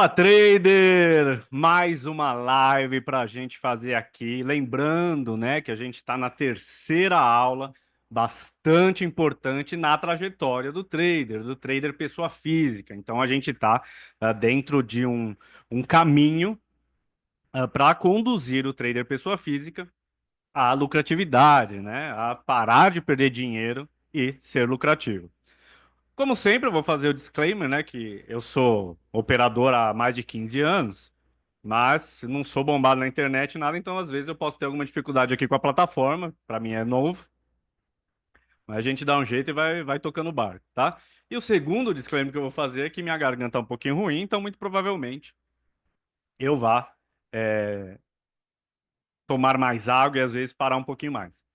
Fala, trader! Mais uma live para a gente fazer aqui. Lembrando, né, que a gente está na terceira aula, bastante importante na trajetória do trader pessoa física. Então a gente está dentro de um caminho para conduzir o trader pessoa física à lucratividade, né, a parar de perder dinheiro e ser lucrativo. Como sempre, eu vou fazer o disclaimer, né, que eu sou operador há mais de 15 anos, mas não sou bombado na internet, nada, então às vezes eu posso ter alguma dificuldade aqui com a plataforma, para mim é novo, mas a gente dá um jeito e vai tocando o barco, tá? E o segundo disclaimer que eu vou fazer é que minha garganta é um pouquinho ruim, então muito provavelmente eu vá é, tomar mais água e às vezes parar um pouquinho mais.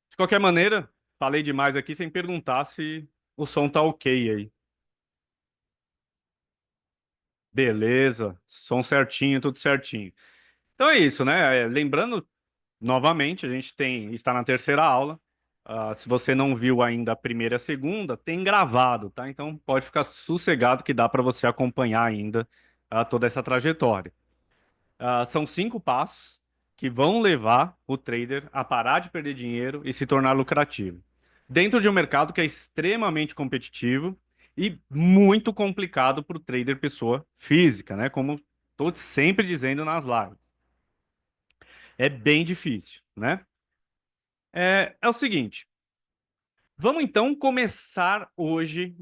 De qualquer maneira, falei demais aqui sem perguntar se o som tá ok aí. Beleza, som certinho, tudo certinho. Então é isso, né? Lembrando, novamente, a gente está na terceira aula. Se você não viu ainda a primeira e a segunda, tem gravado, tá? Então pode ficar sossegado que dá para você acompanhar ainda toda essa trajetória. São 5 passos que vão levar o trader a parar de perder dinheiro e se tornar lucrativo. Dentro de um mercado que é extremamente competitivo e muito complicado para o trader pessoa física, né? Como estou sempre dizendo nas lives. É bem difícil, né? É o seguinte, vamos então começar hoje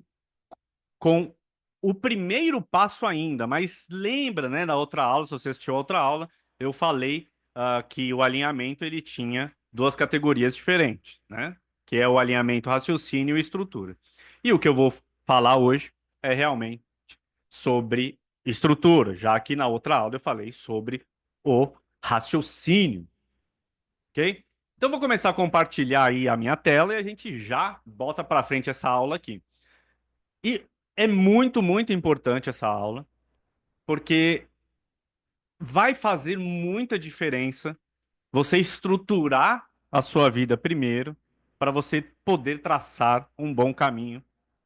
com o primeiro passo ainda, mas lembra, né, da outra aula, se você assistiu a outra aula, eu falei que o alinhamento ele tinha duas categorias diferentes, né? Que é o alinhamento raciocínio e estrutura. E o que eu vou falar hoje é realmente sobre estrutura, já que na outra aula eu falei sobre o raciocínio, ok? Então vou começar a compartilhar aí a minha tela e a gente já bota para frente essa aula aqui. E é muito, muito importante essa aula, porque vai fazer muita diferença você estruturar a sua vida primeiro, para você poder traçar um bom caminho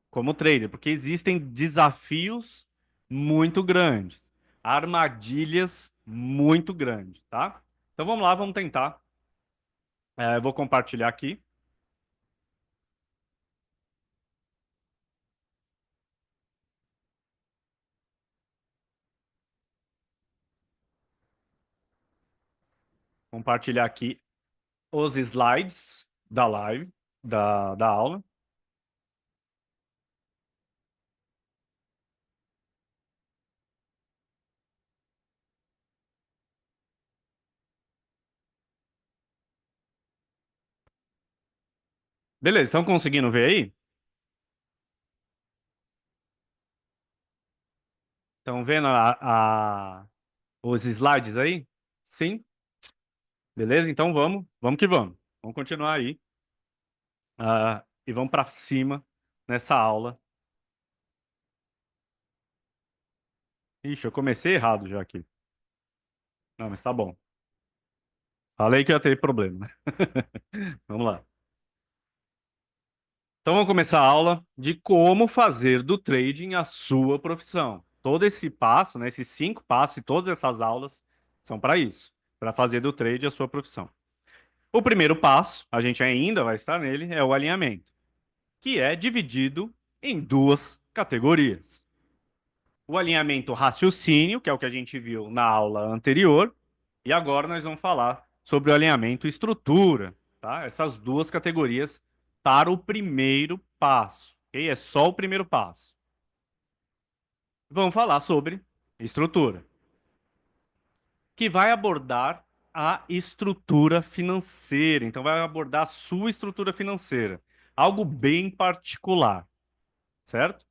como trader, porque existem desafios muito grandes, armadilhas muito grandes, tá? Então vamos lá, vamos tentar. Eu vou compartilhar aqui. Compartilhar aqui os slides da live, da aula. Beleza, estão conseguindo ver aí? Estão vendo os slides aí? Sim? Beleza? Então vamos que vamos. Vamos continuar aí. E vamos para cima nessa aula. Ixi, eu comecei errado já aqui. Não, mas tá bom. Falei que ia ter problema, né? Vamos lá. Então vamos começar a aula de como fazer do trading a sua profissão. Todo esse passo, né, esses 5 passos e todas essas aulas são para isso, para fazer do trade a sua profissão. O primeiro passo, a gente ainda vai estar nele, é o alinhamento, que é dividido em duas categorias. O alinhamento raciocínio, que é o que a gente viu na aula anterior, e agora nós vamos falar sobre o alinhamento estrutura, tá? Essas duas categorias para o primeiro passo, ok? É só o primeiro passo. Vamos falar sobre estrutura, que vai abordar a estrutura financeira. Então, vai abordar a sua estrutura financeira, algo bem particular, certo?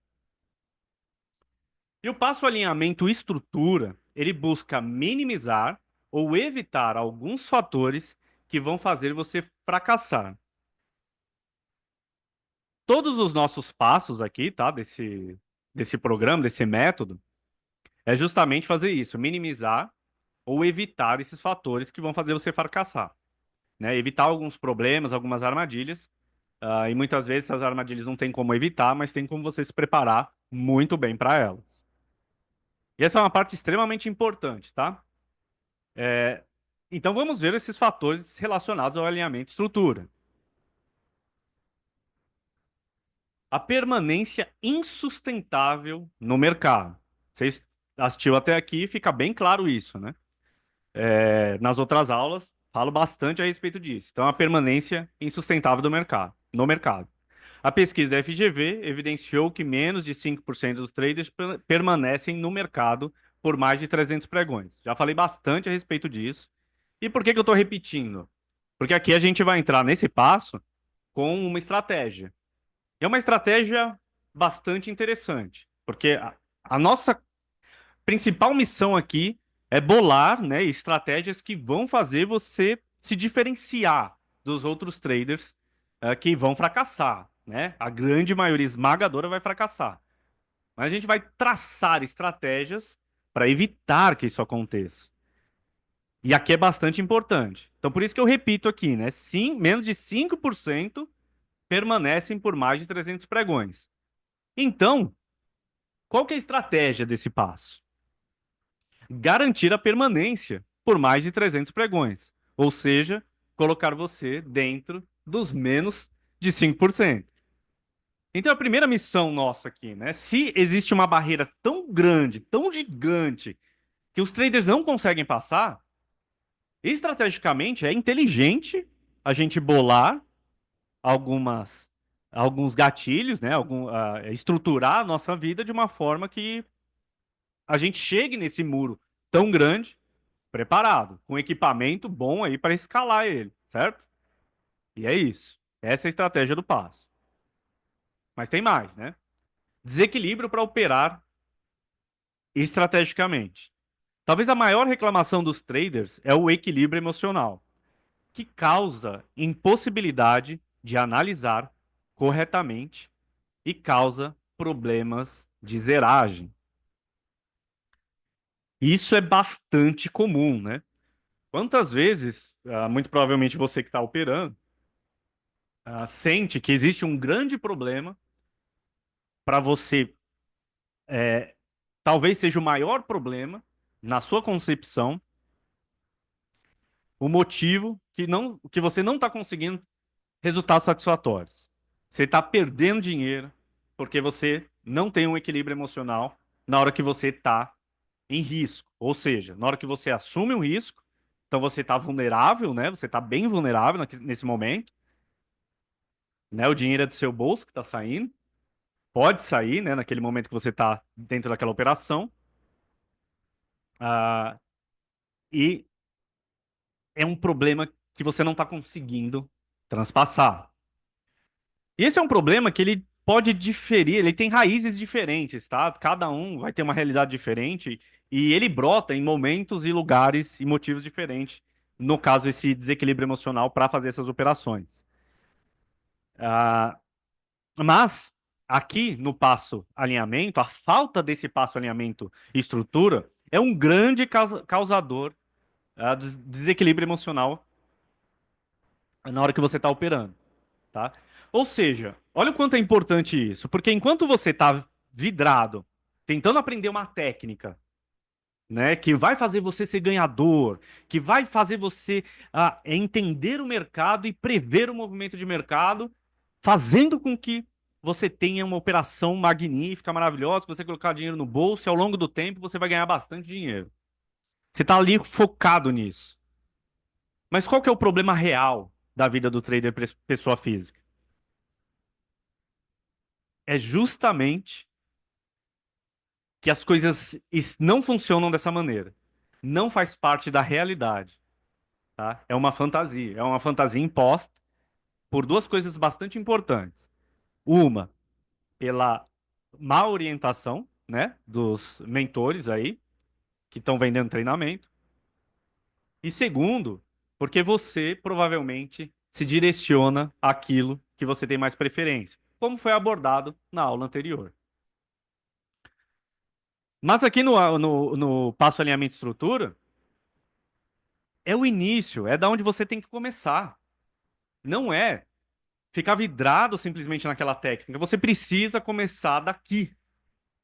E o passo alinhamento estrutura, ele busca minimizar ou evitar alguns fatores que vão fazer você fracassar. Todos os nossos passos aqui, tá, desse programa, desse método, é justamente fazer isso, minimizar ou evitar esses fatores que vão fazer você fracassar, né? Evitar alguns problemas, algumas armadilhas, e muitas vezes essas armadilhas não tem como evitar, mas tem como você se preparar muito bem para elas. E essa é uma parte extremamente importante, tá? É, então vamos ver esses fatores relacionados ao alinhamento e estrutura. A permanência insustentável no mercado. Vocês assistiu até aqui, fica bem claro isso, né? Nas outras aulas, falo bastante a respeito disso. Então, a permanência insustentável do mercado, no mercado. A pesquisa FGV evidenciou que menos de 5% dos traders permanecem no mercado por mais de 300 pregões. Já falei bastante a respeito disso. E por que que eu estou repetindo? Porque aqui a gente vai entrar nesse passo com uma estratégia. E é uma estratégia bastante interessante, porque a nossa principal missão aqui é bolar, né, estratégias que vão fazer você se diferenciar dos outros traders que vão fracassar, né? A grande maioria esmagadora vai fracassar. Mas a gente vai traçar estratégias para evitar que isso aconteça. E aqui é bastante importante. Então, por isso que eu repito aqui, né? Sim, menos de 5% permanecem por mais de 300 pregões. Então, qual que é a estratégia desse passo? Garantir a permanência por mais de 300 pregões. Ou seja, colocar você dentro dos menos de 5%. Então, a primeira missão nossa aqui, né? Se existe uma barreira tão grande, tão gigante, que os traders não conseguem passar, estrategicamente é inteligente a gente bolar algumas, alguns gatilhos, né? Estruturar a nossa vida de uma forma que a gente chegue nesse muro tão grande preparado, com equipamento bom aí para escalar ele, certo? E é isso. Essa é a estratégia do passo. Mas tem mais, né? Desequilíbrio para operar estrategicamente. Talvez a maior reclamação dos traders é o equilíbrio emocional, que causa impossibilidade de analisar corretamente e causa problemas de zeragem. Isso é bastante comum, né? Quantas vezes, muito provavelmente você que está operando, sente que existe um grande problema para você, talvez seja o maior problema na sua concepção, o motivo que você não está conseguindo resultados satisfatórios. Você está perdendo dinheiro porque você não tem um equilíbrio emocional na hora que você está em risco. Ou seja, na hora que você assume um risco, então você está vulnerável, né? Você está bem vulnerável nesse momento, né? O dinheiro é do seu bolso que está saindo. Pode sair, né, naquele momento que você está dentro daquela operação. Ah, e é um problema que você não está conseguindo transpassar. E esse é um problema que ele pode diferir, ele tem raízes diferentes, tá? Cada um vai ter uma realidade diferente e ele brota em momentos e lugares e motivos diferentes. No caso, esse desequilíbrio emocional para fazer essas operações. Ah, mas aqui no passo alinhamento, a falta desse passo alinhamento e estrutura é um grande causador do desequilíbrio emocional na hora que você está operando, tá? Ou seja, olha o quanto é importante isso, porque enquanto você está vidrado, tentando aprender uma técnica, né, que vai fazer você ser ganhador, que vai fazer você entender o mercado e prever o movimento de mercado, fazendo com que você tenha uma operação magnífica, maravilhosa, que você colocar dinheiro no bolso e ao longo do tempo você vai ganhar bastante dinheiro. Você está ali focado nisso. Mas qual que é o problema real da vida do trader pessoa física? É justamente que as coisas não funcionam dessa maneira. Não faz parte da realidade, tá? É uma fantasia imposta por duas coisas bastante importantes. Uma, pela má orientação, né, dos mentores aí que estão vendendo treinamento. E segundo, porque você provavelmente se direciona àquilo que você tem mais preferência, como foi abordado na aula anterior. Mas aqui no passo alinhamento e estrutura, é o início, é da onde você tem que começar. Não é ficar vidrado simplesmente naquela técnica. Você precisa começar daqui.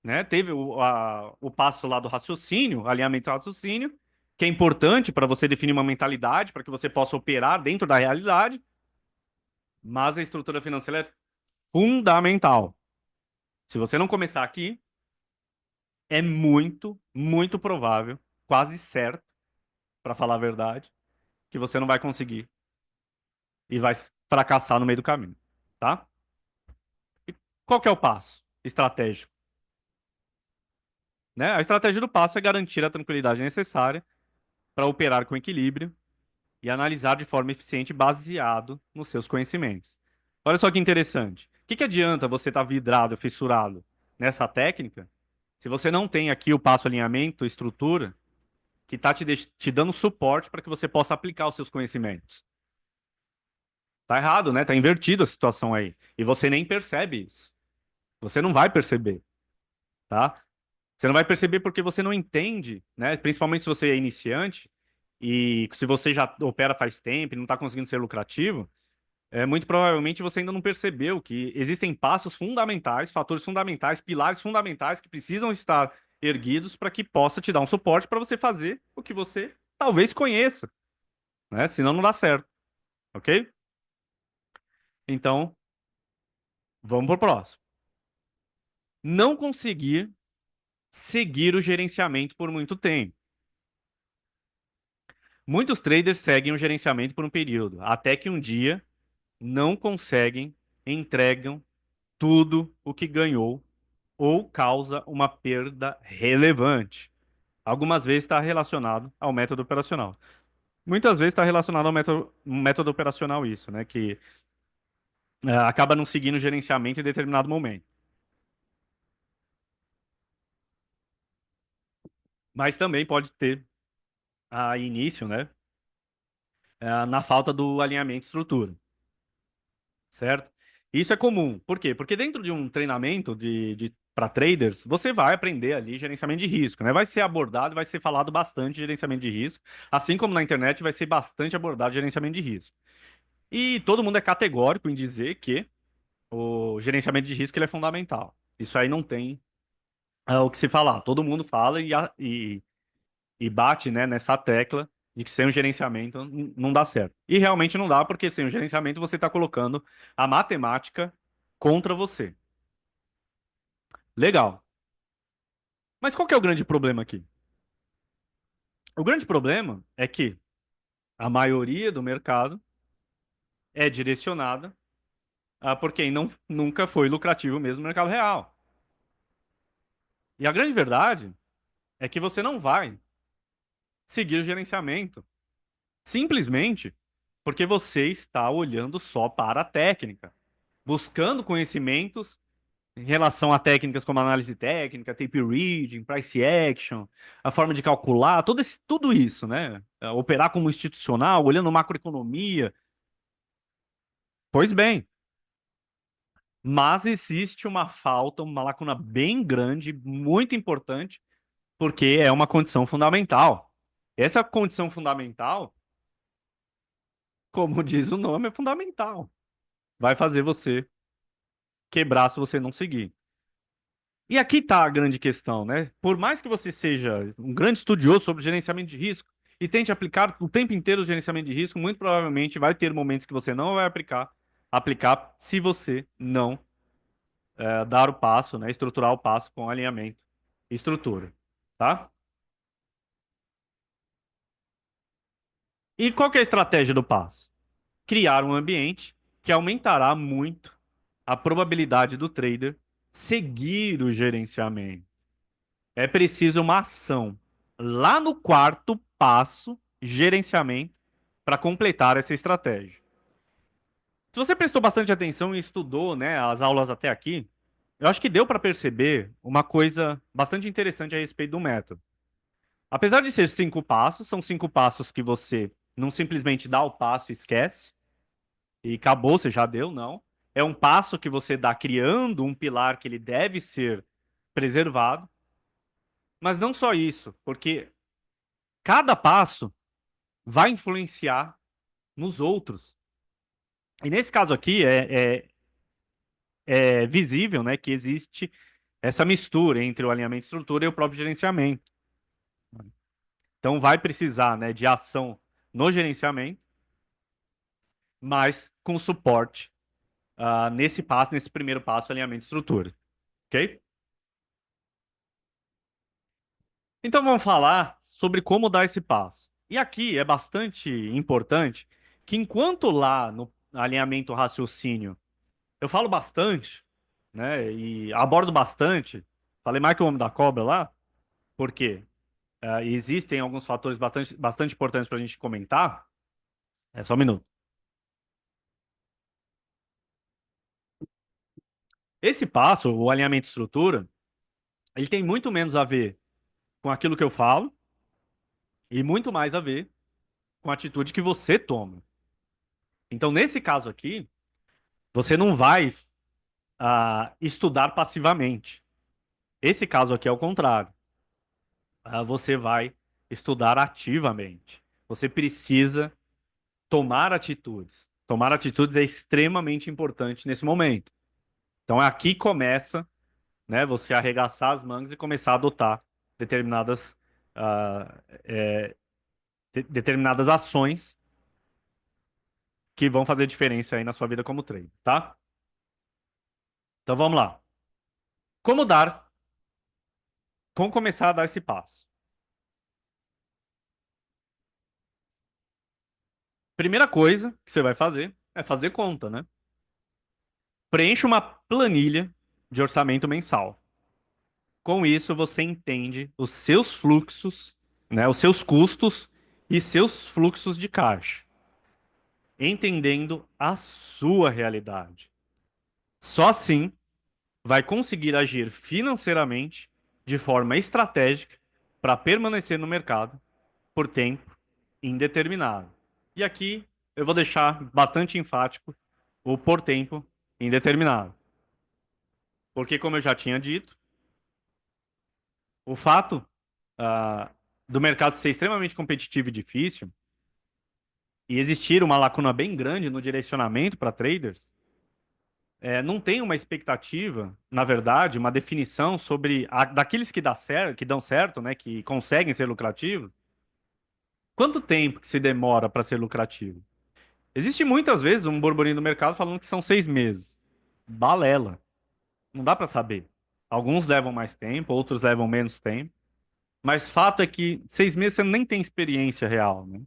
né? Teve o passo lá do raciocínio, alinhamento do raciocínio, que é importante para você definir uma mentalidade, para que você possa operar dentro da realidade, mas a estrutura financeira é fundamental. Se você não começar aqui, é muito, muito provável, quase certo, para falar a verdade, que você não vai conseguir e vai fracassar no meio do caminho, tá? E qual que é o passo estratégico? Né? A estratégia do passo é garantir a tranquilidade necessária para operar com equilíbrio e analisar de forma eficiente baseado nos seus conhecimentos. Olha só que interessante. O que adianta você estar vidrado, fissurado nessa técnica se você não tem aqui o passo alinhamento, estrutura, que está te dando suporte para que você possa aplicar os seus conhecimentos? Tá errado, né? Tá invertido a situação aí. E você nem percebe isso. Você não vai perceber, tá? Você não vai perceber porque você não entende, né? Principalmente se você é iniciante e se você já opera faz tempo e não está conseguindo ser lucrativo, muito provavelmente você ainda não percebeu que existem passos fundamentais, fatores fundamentais, pilares fundamentais que precisam estar erguidos para que possa te dar um suporte para você fazer o que você talvez conheça, né? Senão não dá certo, ok? Então, vamos pro próximo. Não conseguir seguir o gerenciamento por muito tempo. Muitos traders seguem o gerenciamento por um período, até que um dia não conseguem, entregam tudo o que ganhou ou causa uma perda relevante. Algumas vezes está relacionado ao método operacional. Muitas vezes está relacionado ao método operacional isso, né? Que acaba não seguindo o gerenciamento em determinado momento. Mas também pode ter início, né? Na falta do alinhamento e estrutura, certo? Isso é comum. Por quê? Porque dentro de um treinamento para traders, você vai aprender ali gerenciamento de risco, né? Vai ser abordado, vai ser falado bastante de gerenciamento de risco, assim como na internet vai ser bastante abordado gerenciamento de risco. E todo mundo é categórico em dizer que o gerenciamento de risco ele é fundamental. Isso aí não tem o que se falar. Todo mundo fala e bate, né, nessa tecla de que sem o gerenciamento não dá certo. E realmente não dá, porque sem o gerenciamento você está colocando a matemática contra você. Legal. Mas qual que é o grande problema aqui? O grande problema é que a maioria do mercado é direcionada por quem nunca foi lucrativo mesmo no mercado real. E a grande verdade é que você não vai seguir o gerenciamento simplesmente porque você está olhando só para a técnica, buscando conhecimentos em relação a técnicas como análise técnica, tape reading, price action, a forma de calcular, tudo isso, né? Operar como institucional, olhando macroeconomia. Pois bem, mas existe uma falta, uma lacuna bem grande, muito importante, porque é uma condição fundamental. Essa condição fundamental, como diz o nome, é fundamental. Vai fazer você quebrar se você não seguir. E aqui está a grande questão, né? Por mais que você seja um grande estudioso sobre gerenciamento de risco e tente aplicar o tempo inteiro o gerenciamento de risco, muito provavelmente vai ter momentos que você não vai aplicar se você não dar o passo, né? Estruturar o passo com alinhamento e estrutura, tá? E qual que é a estratégia do passo? Criar um ambiente que aumentará muito a probabilidade do trader seguir o gerenciamento. É preciso uma ação lá no quarto passo, gerenciamento, para completar essa estratégia. Se você prestou bastante atenção e estudou, né, as aulas até aqui, eu acho que deu para perceber uma coisa bastante interessante a respeito do método. Apesar de ser 5 passos, são 5 passos que você não simplesmente dá o passo e esquece, e acabou, você já deu, não. É um passo que você dá criando um pilar que ele deve ser preservado. Mas não só isso, porque cada passo vai influenciar nos outros. E nesse caso aqui é visível, né, que existe essa mistura entre o alinhamento e estrutura e o próprio gerenciamento. Então vai precisar, né, de ação no gerenciamento, mas com suporte nesse passo, nesse primeiro passo, alinhamento e estrutura, ok? Então vamos falar sobre como dar esse passo. E aqui é bastante importante que enquanto lá no alinhamento raciocínio eu falo bastante, né, e abordo bastante, falei mais que o homem da cobra lá, porque existem alguns fatores bastante importantes para a gente comentar. É só um minuto. Esse passo, o alinhamento e estrutura, ele tem muito menos a ver com aquilo que eu falo e muito mais a ver com a atitude que você toma. Então, nesse caso aqui, você não vai estudar passivamente. Esse caso aqui é o contrário. Você vai estudar ativamente. Você precisa tomar atitudes. Tomar atitudes é extremamente importante nesse momento. Então, aqui começa, né, você arregaçar as mangas e começar a adotar determinadas, ah, é, determinadas ações que vão fazer diferença aí na sua vida como trader, tá? Então vamos lá. Como dar, como começar a dar esse passo? Primeira coisa que você vai fazer é fazer conta, né? Preencha uma planilha de orçamento mensal. Com isso, você entende os seus fluxos, né, os seus custos e seus fluxos de caixa, entendendo a sua realidade. Só assim vai conseguir agir financeiramente de forma estratégica para permanecer no mercado por tempo indeterminado. E aqui eu vou deixar bastante enfático o por tempo indeterminado. Porque, como eu já tinha dito, o fato ah, do mercado ser extremamente competitivo e difícil e existir uma lacuna bem grande no direcionamento para traders, não tem uma expectativa, na verdade, uma definição sobre daqueles que que dão certo, né, que conseguem ser lucrativos. Quanto tempo que se demora para ser lucrativo? Existe muitas vezes um burburinho no mercado falando que são 6 meses. Balela. Não dá para saber. Alguns levam mais tempo, outros levam menos tempo. Mas fato é que 6 meses você nem tem experiência real, né?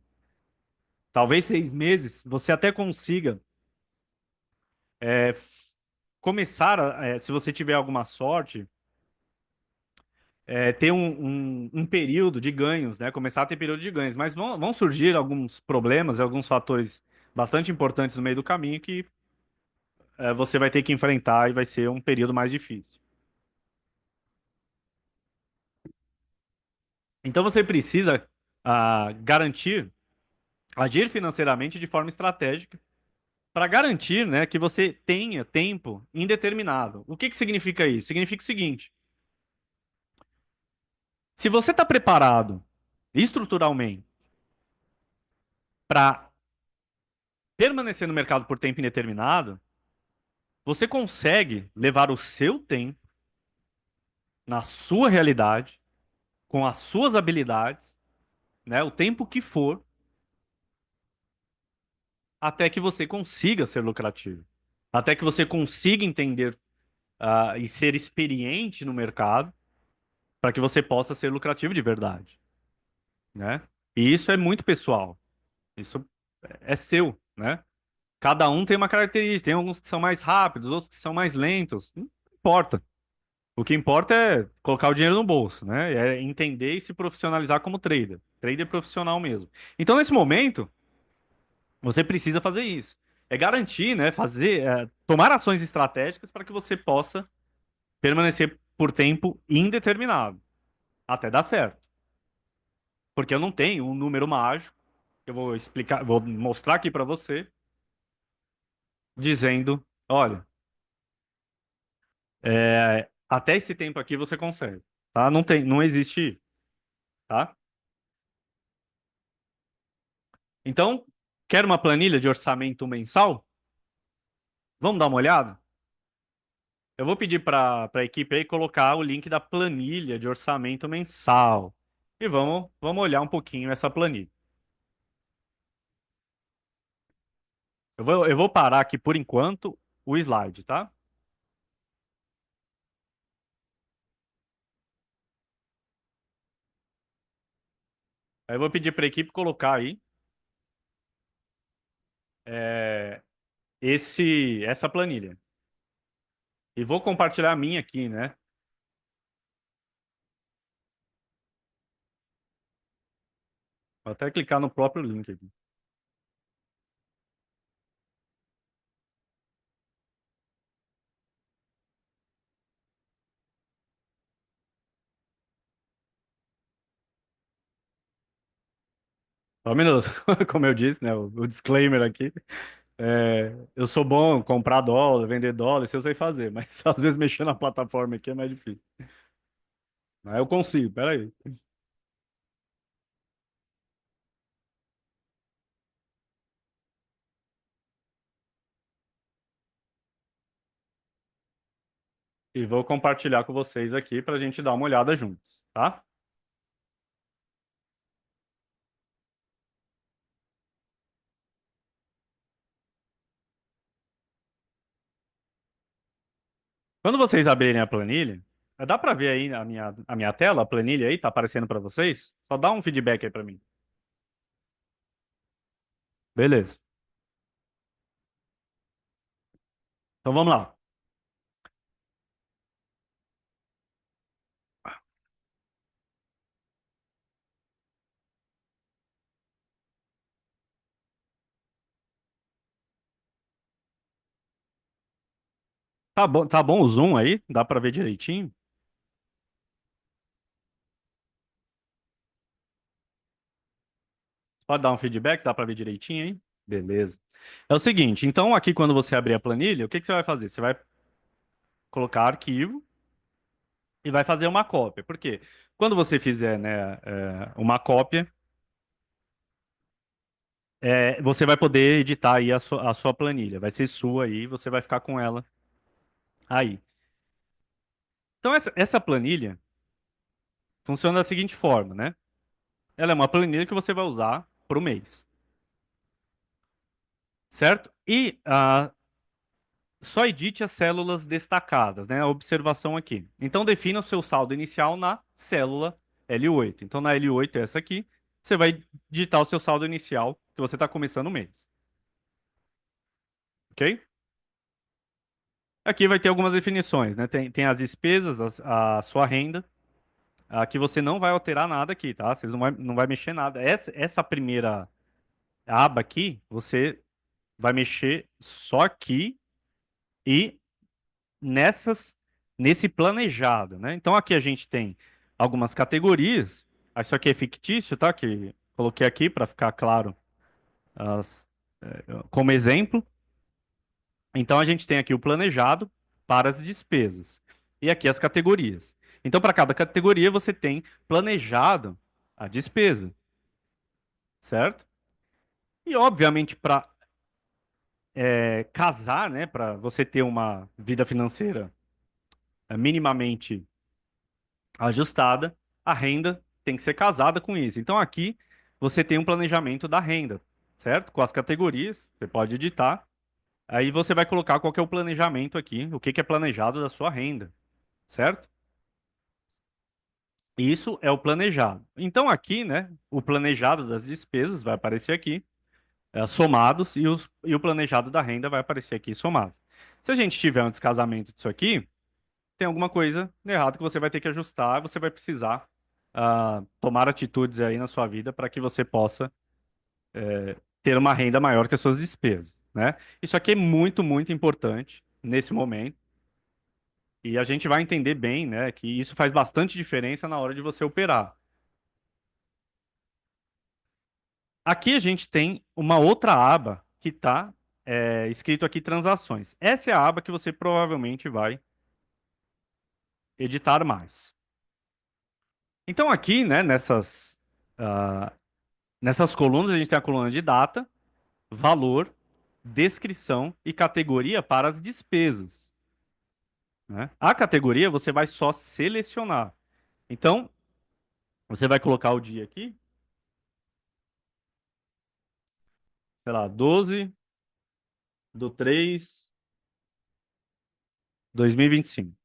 Talvez 6 meses você até consiga começar, se você tiver alguma sorte, ter um período de ganhos, né? Começar a ter período de ganhos. Mas vão surgir alguns problemas, alguns fatores bastante importantes no meio do caminho que você vai ter que enfrentar e vai ser um período mais difícil. Então você precisa garantir, agir financeiramente de forma estratégica para garantir, né, que você tenha tempo indeterminado. O que que significa isso? Significa o seguinte: se você está preparado estruturalmente para permanecer no mercado por tempo indeterminado, você consegue levar o seu tempo na sua realidade, com as suas habilidades, né, o tempo que for, até que você consiga ser lucrativo, até que você consiga entender e ser experiente no mercado, para que você possa ser lucrativo de verdade, né? E isso é muito pessoal. Isso é seu, né? Cada um tem uma característica. Tem alguns que são mais rápidos, outros que são mais lentos. Não importa. O que importa é colocar o dinheiro no bolso, né? É entender e se profissionalizar como trader. Trader profissional mesmo. Então, nesse momento, você precisa fazer isso. É garantir, né? Tomar ações estratégicas para que você possa permanecer por tempo indeterminado, até dar certo. Porque eu não tenho um número mágico, eu vou explicar, vou mostrar aqui para você, dizendo, olha, até esse tempo aqui você consegue, tá? Não existe, tá? Então, quer uma planilha de orçamento mensal? Vamos dar uma olhada? Eu vou pedir para a equipe aí colocar o link da planilha de orçamento mensal. E vamos olhar um pouquinho essa planilha. Eu vou parar aqui por enquanto o slide, tá? Aí eu vou pedir para a equipe colocar aí é, essa planilha. E vou compartilhar a minha aqui, né? Vou até clicar no próprio link aqui. Só um minuto. Como eu disse, né? O disclaimer aqui. Eu sou bom em comprar dólar, vender dólar, isso eu sei fazer, mas às vezes mexer na plataforma aqui é mais difícil. Mas eu consigo, peraí. E vou compartilhar com vocês aqui para a gente dar uma olhada juntos, tá? Quando vocês abrirem a planilha, dá para ver aí a minha tela, a planilha aí, tá aparecendo para vocês? Só dá um feedback aí para mim. Beleza. Então vamos lá. Tá bom o zoom aí? Dá para ver direitinho? Pode dar um feedback, dá para ver direitinho aí? Beleza. É o seguinte, então aqui quando você abrir a planilha, o que que você vai fazer? Você vai colocar arquivo e vai fazer uma cópia. Por quê? Quando você fizer, né, uma cópia, você vai poder editar aí a sua planilha. Vai ser sua aí, você vai ficar com ela aí. Então essa planilha funciona da seguinte forma, né? Ela é uma planilha que você vai usar para o mês, certo? E só edite as células destacadas, né? A observação aqui. Então defina o seu saldo inicial na célula L8. Então na L8 é essa aqui. Você vai digitar o seu saldo inicial que você está começando o mês, ok? Aqui vai ter algumas definições, né? Tem as despesas, a sua renda. Aqui você não vai alterar nada aqui, tá? Vocês não vai mexer nada. Essa primeira aba aqui, você vai mexer só aqui e nessas nesse planejado, né? Então aqui a gente tem algumas categorias. Isso aqui é fictício, tá? Que coloquei aqui para ficar claro as- como exemplo. Então a gente tem aqui o planejado para as despesas e aqui as categorias. Então para cada categoria você tem planejado a despesa, certo? E obviamente para casar, né? Para você ter uma vida financeira minimamente ajustada, a renda tem que ser casada com isso. Então aqui você tem um planejamento da renda, certo? Com as categorias, você pode editar. Aí você vai colocar qual que é o planejamento aqui, o que que é planejado da sua renda, certo? Isso é o planejado. Então aqui, né, o planejado das despesas vai aparecer aqui, somados, e o planejado da renda vai aparecer aqui somado. Se a gente tiver um descasamento disso aqui, tem alguma coisa errada que você vai ter que ajustar, você vai precisar tomar atitudes aí na sua vida para que você possa ter uma renda maior que as suas despesas, né? Isso aqui é muito, muito importante nesse momento e a gente vai entender bem, né, que isso faz bastante diferença na hora de você operar. Aqui a gente tem uma outra aba que está escrito aqui transações. Essa é a aba que você provavelmente vai editar mais. Então aqui, né, ah, nessas colunas a gente tem a coluna de data, valor, descrição e categoria para as despesas. né? A categoria você vai só selecionar. Então, você vai colocar o dia aqui, sei lá, 12/3/2025.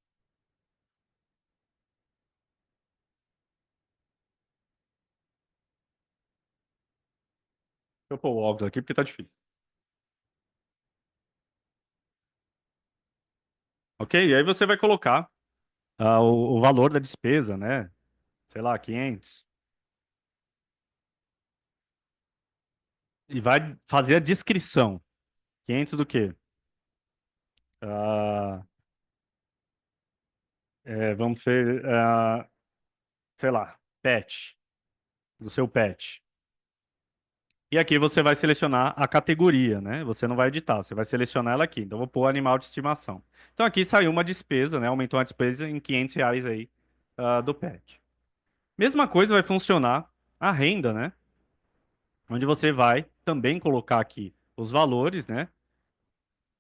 Deixa eu pôr o óculos aqui porque tá difícil. Ok? E aí você vai colocar o valor da despesa, né? Sei lá, 500. E vai fazer a descrição. 500 do quê? Ah, vamos ver, sei lá, pet, do seu pet. E aqui você vai selecionar a categoria, né? Você não vai editar, você vai selecionar ela aqui. Então, eu vou pôr animal de estimação. Então, aqui saiu uma despesa, né? Aumentou a despesa em R$ 500 aí, do pet. Mesma coisa vai funcionar a renda, né? Onde você vai também colocar aqui os valores, né?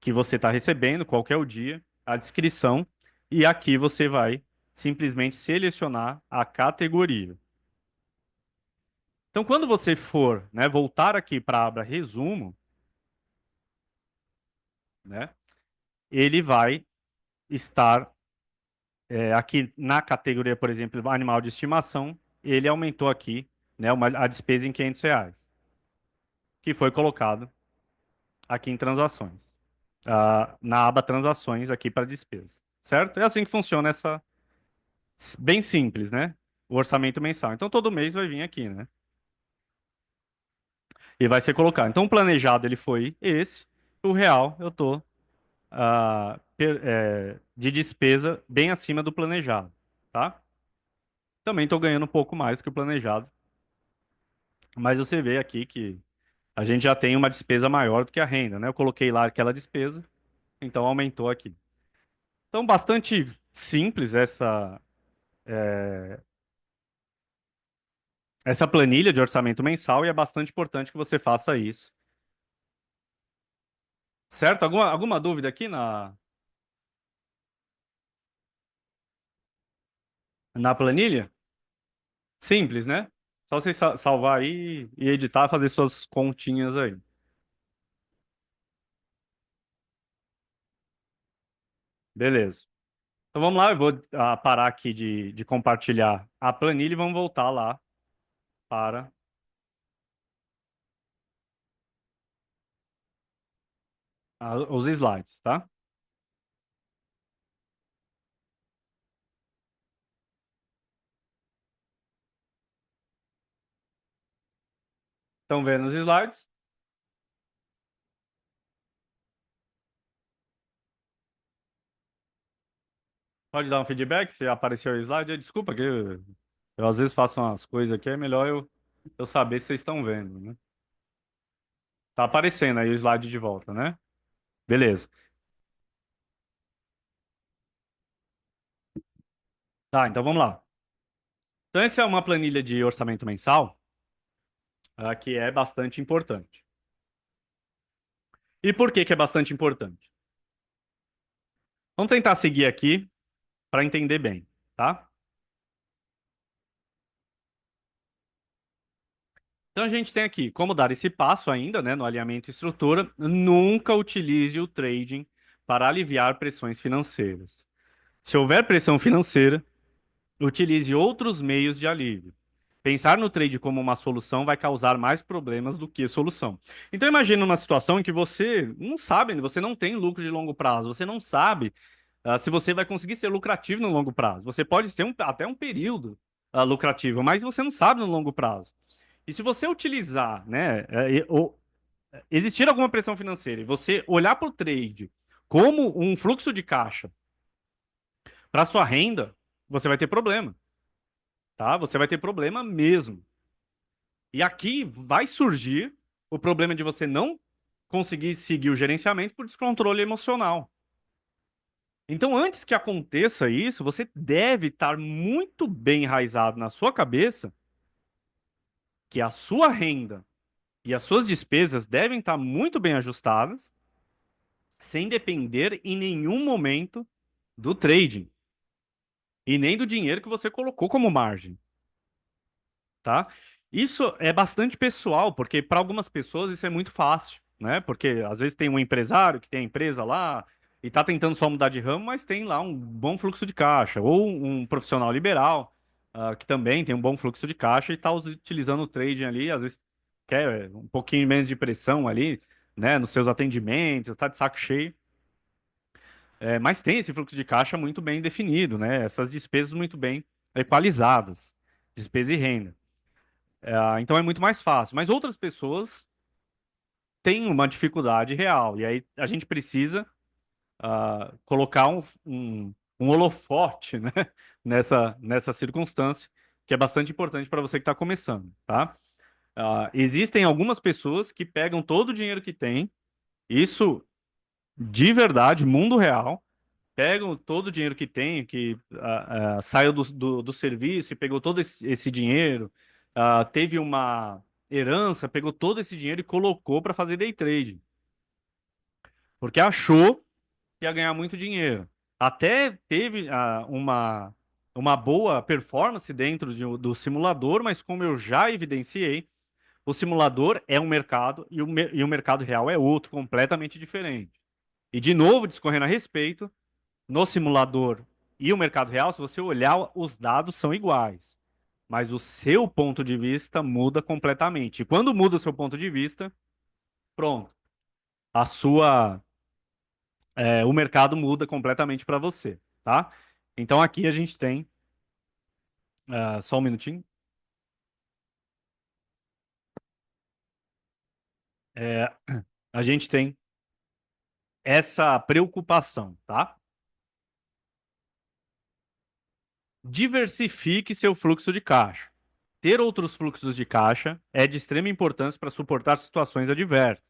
Que você está recebendo, qual que é o dia, a descrição, e aqui você vai simplesmente selecionar a categoria. Então, quando você for, né, voltar aqui para a aba resumo, né? Ele vai estar aqui na categoria, por exemplo, animal de estimação, ele aumentou aqui, né, a despesa em R$ 500, que foi colocado aqui em transações, na aba transações aqui para despesa, certo? É assim que funciona essa, bem simples, né? O orçamento mensal. Então todo mês vai vir aqui, né? E vai ser colocado. Então o planejado ele foi esse, o real eu tô de despesa bem acima do planejado, tá? Também estou ganhando um pouco mais que o planejado, mas você vê aqui que a gente já tem uma despesa maior do que a renda, né? Eu coloquei lá aquela despesa, então aumentou aqui. Então, bastante simples essa planilha de orçamento mensal e é bastante importante que você faça isso. Certo? Alguma dúvida aqui na planilha? Simples, né? Só você salvar aí e editar, fazer suas continhas aí. Beleza. Então vamos lá, eu vou parar aqui de compartilhar a planilha e vamos voltar lá para os slides, tá? Estão vendo os slides? Pode dar um feedback se apareceu o slide? Desculpa que eu às vezes faço umas coisas aqui, é melhor eu saber se vocês estão vendo, né? Tá aparecendo aí o slide de volta, né? Beleza. Tá, então vamos lá. Então essa é uma planilha de orçamento mensal, que é bastante importante. E por que que é bastante importante? Vamos tentar seguir aqui para entender bem, tá? Então a gente tem aqui como dar esse passo ainda, né, no alinhamento e estrutura. Nunca utilize o trading para aliviar pressões financeiras. Se houver pressão financeira, utilize outros meios de alívio. Pensar no trade como uma solução vai causar mais problemas do que solução. Então imagine uma situação em que você não sabe, você não tem lucro de longo prazo, você não sabe se você vai conseguir ser lucrativo no longo prazo. Você pode ter até um período lucrativo, mas você não sabe no longo prazo. E se você utilizar, né, ou existir alguma pressão financeira e você olhar para o trade como um fluxo de caixa para sua renda, você vai ter problema, tá? Você vai ter problema mesmo. E aqui vai surgir o problema de você não conseguir seguir o gerenciamento por descontrole emocional. Então, antes que aconteça isso, você deve estar muito bem enraizado na sua cabeça que a sua renda e as suas despesas devem estar muito bem ajustadas, sem depender em nenhum momento do trading e nem do dinheiro que você colocou como margem, tá? Isso é bastante pessoal, porque para algumas pessoas isso é muito fácil, né? Porque às vezes tem um empresário que tem a empresa lá e tá tentando só mudar de ramo, mas tem lá um bom fluxo de caixa, ou um profissional liberal, que também tem um bom fluxo de caixa e está utilizando o trading ali, às vezes quer um pouquinho menos de pressão ali, né, nos seus atendimentos, tá de saco cheio. Mas tem esse fluxo de caixa muito bem definido, né? Essas despesas muito bem equalizadas, despesa e renda. Então é muito mais fácil. Mas outras pessoas têm uma dificuldade real. E aí a gente precisa colocar um holofote, né, nessa circunstância, que é bastante importante para você que está começando, tá? Existem algumas pessoas que pegam todo o dinheiro que tem, isso de verdade, mundo real, pegam todo o dinheiro que tem, que saiu do serviço e pegou todo esse dinheiro, teve uma herança, pegou todo esse dinheiro e colocou para fazer day trade, porque achou que ia ganhar muito dinheiro. Até teve uma boa performance dentro do simulador, mas como eu já evidenciei, o simulador é um mercado e o mercado real é outro, completamente diferente. E de novo, discorrendo a respeito, no simulador e o mercado real, se você olhar, os dados são iguais. Mas o seu ponto de vista muda completamente. E quando muda o seu ponto de vista, pronto. A sua, o mercado muda completamente para você, tá? Então aqui a gente tem, só um minutinho. É, a gente tem essa preocupação, tá? Diversifique seu fluxo de caixa. Ter outros fluxos de caixa é de extrema importância para suportar situações adversas.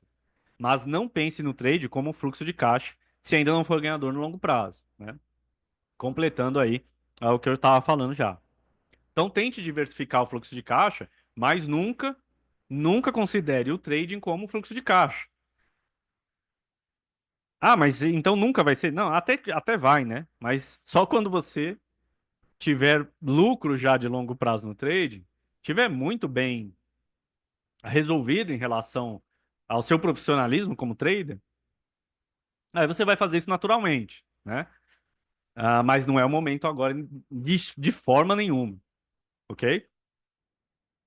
Mas não pense no trade como um fluxo de caixa se ainda não for ganhador no longo prazo, né? Completando aí o que eu estava falando já. Então tente diversificar o fluxo de caixa, mas nunca considere o trading como um fluxo de caixa. Ah, mas então nunca vai ser? Não, até vai, né? Mas só quando você tiver lucro já de longo prazo no trade, tiver muito bem resolvido em relação ao seu profissionalismo como trader, aí você vai fazer isso naturalmente, né? Mas não é o momento agora de forma nenhuma, ok?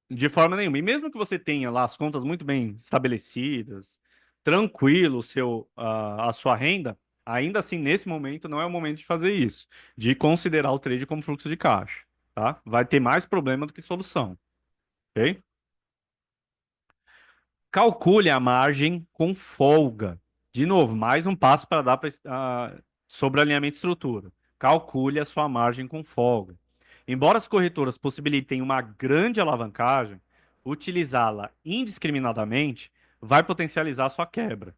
De forma nenhuma. E mesmo que você tenha lá as contas muito bem estabelecidas, tranquilo a sua renda, ainda assim, nesse momento, não é o momento de fazer isso, de considerar o trade como fluxo de caixa, tá? Vai ter mais problema do que solução, ok? Calcule a margem com folga. De novo, mais um passo para dar sobre alinhamento e estrutura. Calcule a sua margem com folga. Embora as corretoras possibilitem uma grande alavancagem, utilizá-la indiscriminadamente vai potencializar a sua quebra,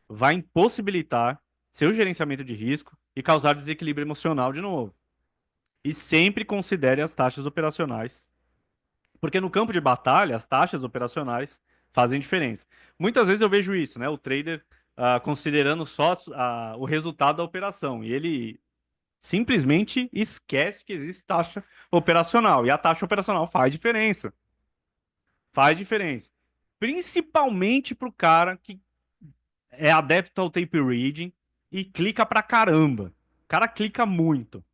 vai impossibilitar seu gerenciamento de risco e causar desequilíbrio emocional de novo. E sempre considere as taxas operacionais, porque no campo de batalha, as taxas operacionais fazem diferença. Muitas vezes eu vejo isso, né? O trader considerando só o resultado da operação. E ele simplesmente esquece que existe taxa operacional. E a taxa operacional faz diferença. Faz diferença. Principalmente para o cara que é adepto ao tape reading e clica pra caramba. O cara clica muito.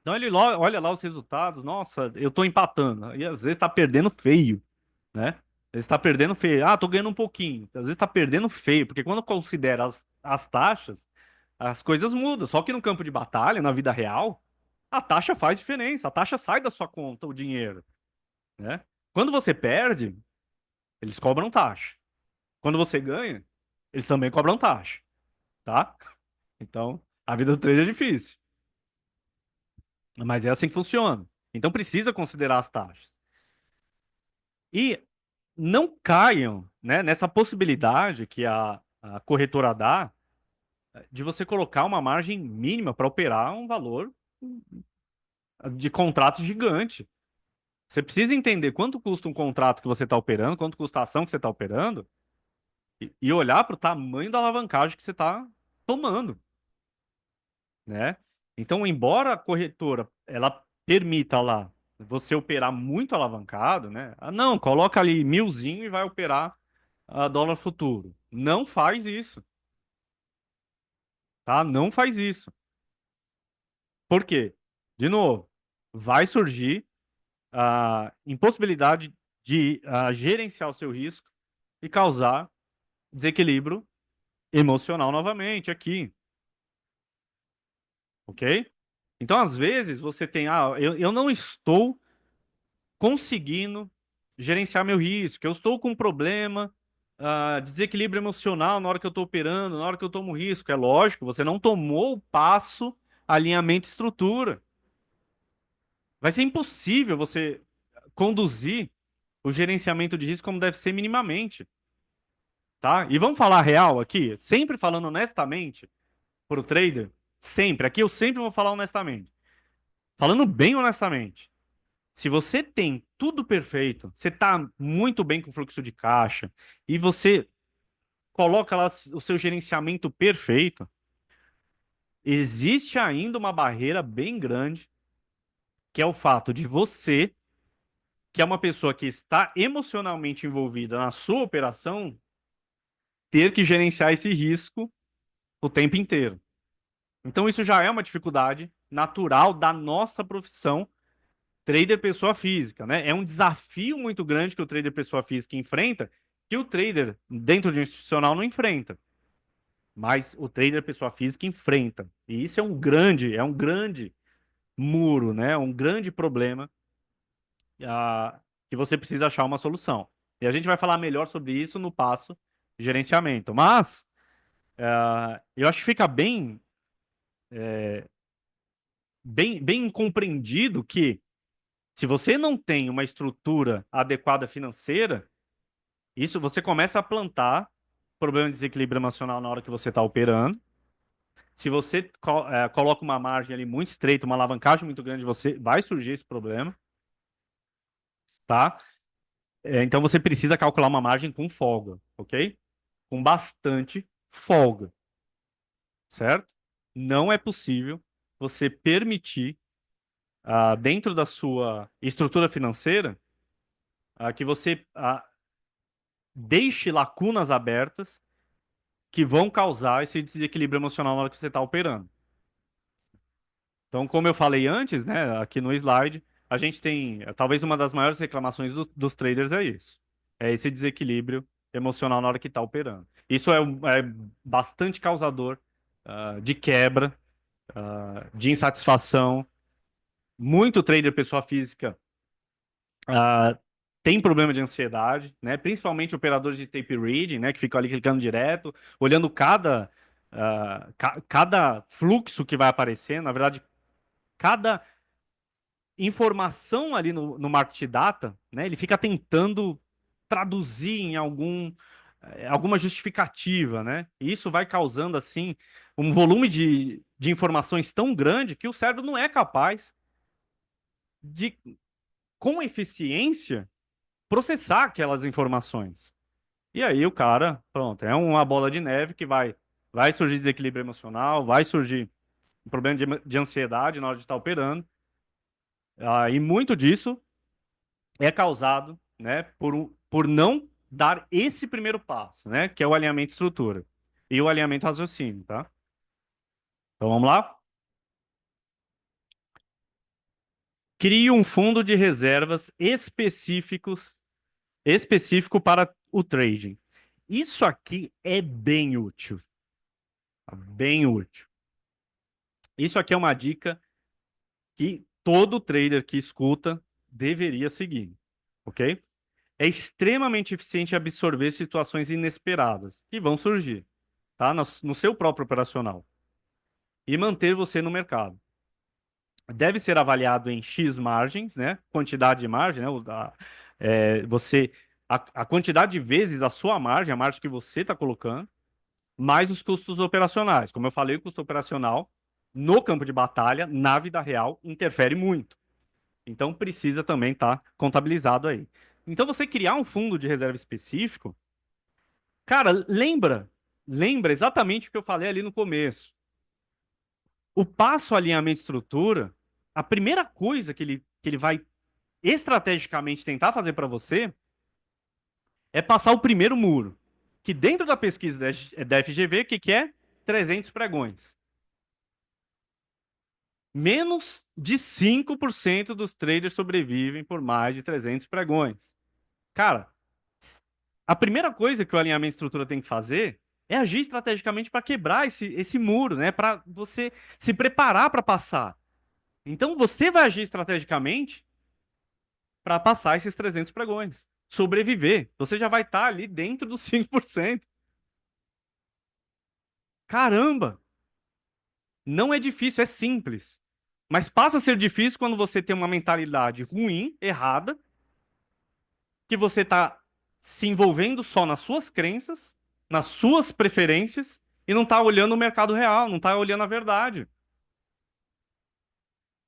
Então ele olha lá os resultados, nossa, eu tô empatando. E às vezes tá perdendo feio, né? Às vezes tá perdendo feio. Ah, tô ganhando um pouquinho. Às vezes tá perdendo feio, porque quando considera as taxas, as coisas mudam. Só que no campo de batalha, na vida real, a taxa faz diferença. A taxa sai da sua conta, o dinheiro, né? Quando você perde, eles cobram taxa. Quando você ganha, eles também cobram taxa, tá? Então, a vida do trader é difícil. Mas é assim que funciona. Então precisa considerar as taxas. E não caiam, né, nessa possibilidade que a corretora dá de você colocar uma margem mínima para operar um valor de contrato gigante. Você precisa entender quanto custa um contrato que você está operando, quanto custa a ação que você está operando, e olhar para o tamanho da alavancagem que você está tomando, né? Então, embora a corretora ela permita lá você operar muito alavancado, né? Ah, não, coloca ali milzinho e vai operar a dólar futuro. Não faz isso, tá? Não faz isso. Por quê? De novo, vai surgir a impossibilidade de gerenciar o seu risco e causar desequilíbrio emocional novamente aqui, ok? Então, às vezes, você tem, eu não estou conseguindo gerenciar meu risco, eu estou com um problema, desequilíbrio emocional na hora que eu estou operando, na hora que eu tomo risco. É lógico, você não tomou o passo alinhamento e estrutura. Vai ser impossível você conduzir o gerenciamento de risco como deve ser minimamente, tá? E vamos falar real aqui, sempre falando honestamente para o trader, sempre. Aqui eu sempre vou falar honestamente. Falando bem honestamente. Se você tem tudo perfeito, você está muito bem com o fluxo de caixa e você coloca lá o seu gerenciamento perfeito, existe ainda uma barreira bem grande, que é o fato de você, que é uma pessoa que está emocionalmente envolvida na sua operação, ter que gerenciar esse risco o tempo inteiro. Então isso já é uma dificuldade natural da nossa profissão trader pessoa física, né? É um desafio muito grande que o trader pessoa física enfrenta, que o trader dentro de um institucional não enfrenta, mas o trader pessoa física enfrenta. E isso é um grande muro, né? Um grande problema que você precisa achar uma solução. E a gente vai falar melhor sobre isso no passo de gerenciamento. Mas eu acho que fica bem compreendido que se você não tem uma estrutura adequada financeira, isso você começa a plantar problema de desequilíbrio emocional na hora que você está operando. Se você coloca uma margem ali muito estreita, uma alavancagem muito grande, você vai surgir esse problema, tá? Então você precisa calcular uma margem com folga, ok? Com bastante folga, certo? Não é possível você permitir, dentro da sua estrutura financeira, que você deixe lacunas abertas que vão causar esse desequilíbrio emocional na hora que você está operando. Então, como eu falei antes, né, aqui no slide, a gente tem, talvez uma das maiores reclamações dos traders é isso. É esse desequilíbrio emocional na hora que está operando. Isso é bastante causador de quebra, de insatisfação. Muito trader pessoa física ah, tem problema de ansiedade, né? Principalmente operadores de tape reading, né? Que ficam ali clicando direto, olhando cada fluxo que vai aparecendo. Na verdade, cada informação ali no market data, né? Ele fica tentando traduzir em alguma justificativa, né? E isso vai causando assim um volume de informações tão grande que o cérebro não é capaz de, com eficiência, processar aquelas informações. E aí o cara, pronto, é uma bola de neve que vai surgir desequilíbrio emocional, vai surgir um problema de ansiedade na hora de estar operando. E muito disso é causado, né, por não dar esse primeiro passo, né, que é o alinhamento estrutura e o alinhamento raciocínio, tá? Então vamos lá? Crie um fundo de reservas específico para o trading. Isso aqui é bem útil, tá? Bem útil. Isso aqui é uma dica que todo trader que escuta deveria seguir, ok? É extremamente eficiente em absorver situações inesperadas que vão surgir, tá? No seu próprio operacional e manter você no mercado. Deve ser avaliado em X margens, né? Quantidade de margem, né? Você, a quantidade de vezes a sua margem, a margem que você está colocando, mais os custos operacionais. Como eu falei, o custo operacional no campo de batalha, na vida real, interfere muito. Então precisa também estar contabilizado aí. Então você criar um fundo de reserva específico, cara, lembra exatamente o que eu falei ali no começo. o passo alinhamento estrutura, a primeira coisa que ele vai estrategicamente tentar fazer para você é passar o primeiro muro. Que dentro da pesquisa da FGV, o que, que é? 300 pregões. Menos de 5% dos traders sobrevivem por mais de 300 pregões. Cara, a primeira coisa que o alinhamento estrutura tem que fazer é agir estrategicamente para quebrar esse muro, né? Para você se preparar para passar. Então você vai agir estrategicamente para passar esses 300 pregões. Sobreviver. Você já vai estar ali dentro dos 5%. Caramba! Não é difícil, é simples. Mas passa a ser difícil quando você tem uma mentalidade ruim, errada, que você está se envolvendo só nas suas crenças, nas suas preferências, e não está olhando o mercado real, não está olhando a verdade,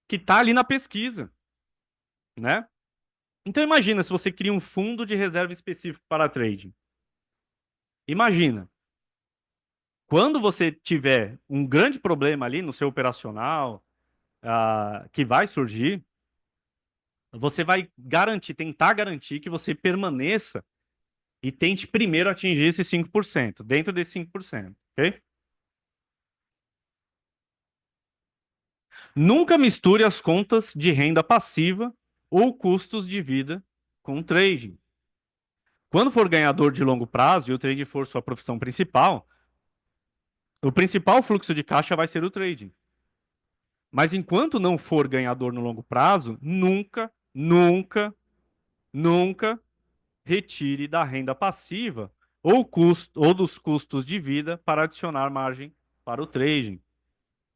que está ali na pesquisa, né? Então imagina se você cria um fundo de reserva específico para trading. Imagina, quando você tiver um grande problema ali no seu operacional, que vai surgir, você vai garantir, tentar garantir que você permaneça e tente primeiro atingir esses 5%, dentro desses 5%, ok? Nunca misture as contas de renda passiva ou custos de vida com o trading. Quando for ganhador de longo prazo e o trading for sua profissão principal, o principal fluxo de caixa vai ser o trading. Mas enquanto não for ganhador no longo prazo, nunca, nunca, nunca retire da renda passiva ou dos custos de vida para adicionar margem para o trading.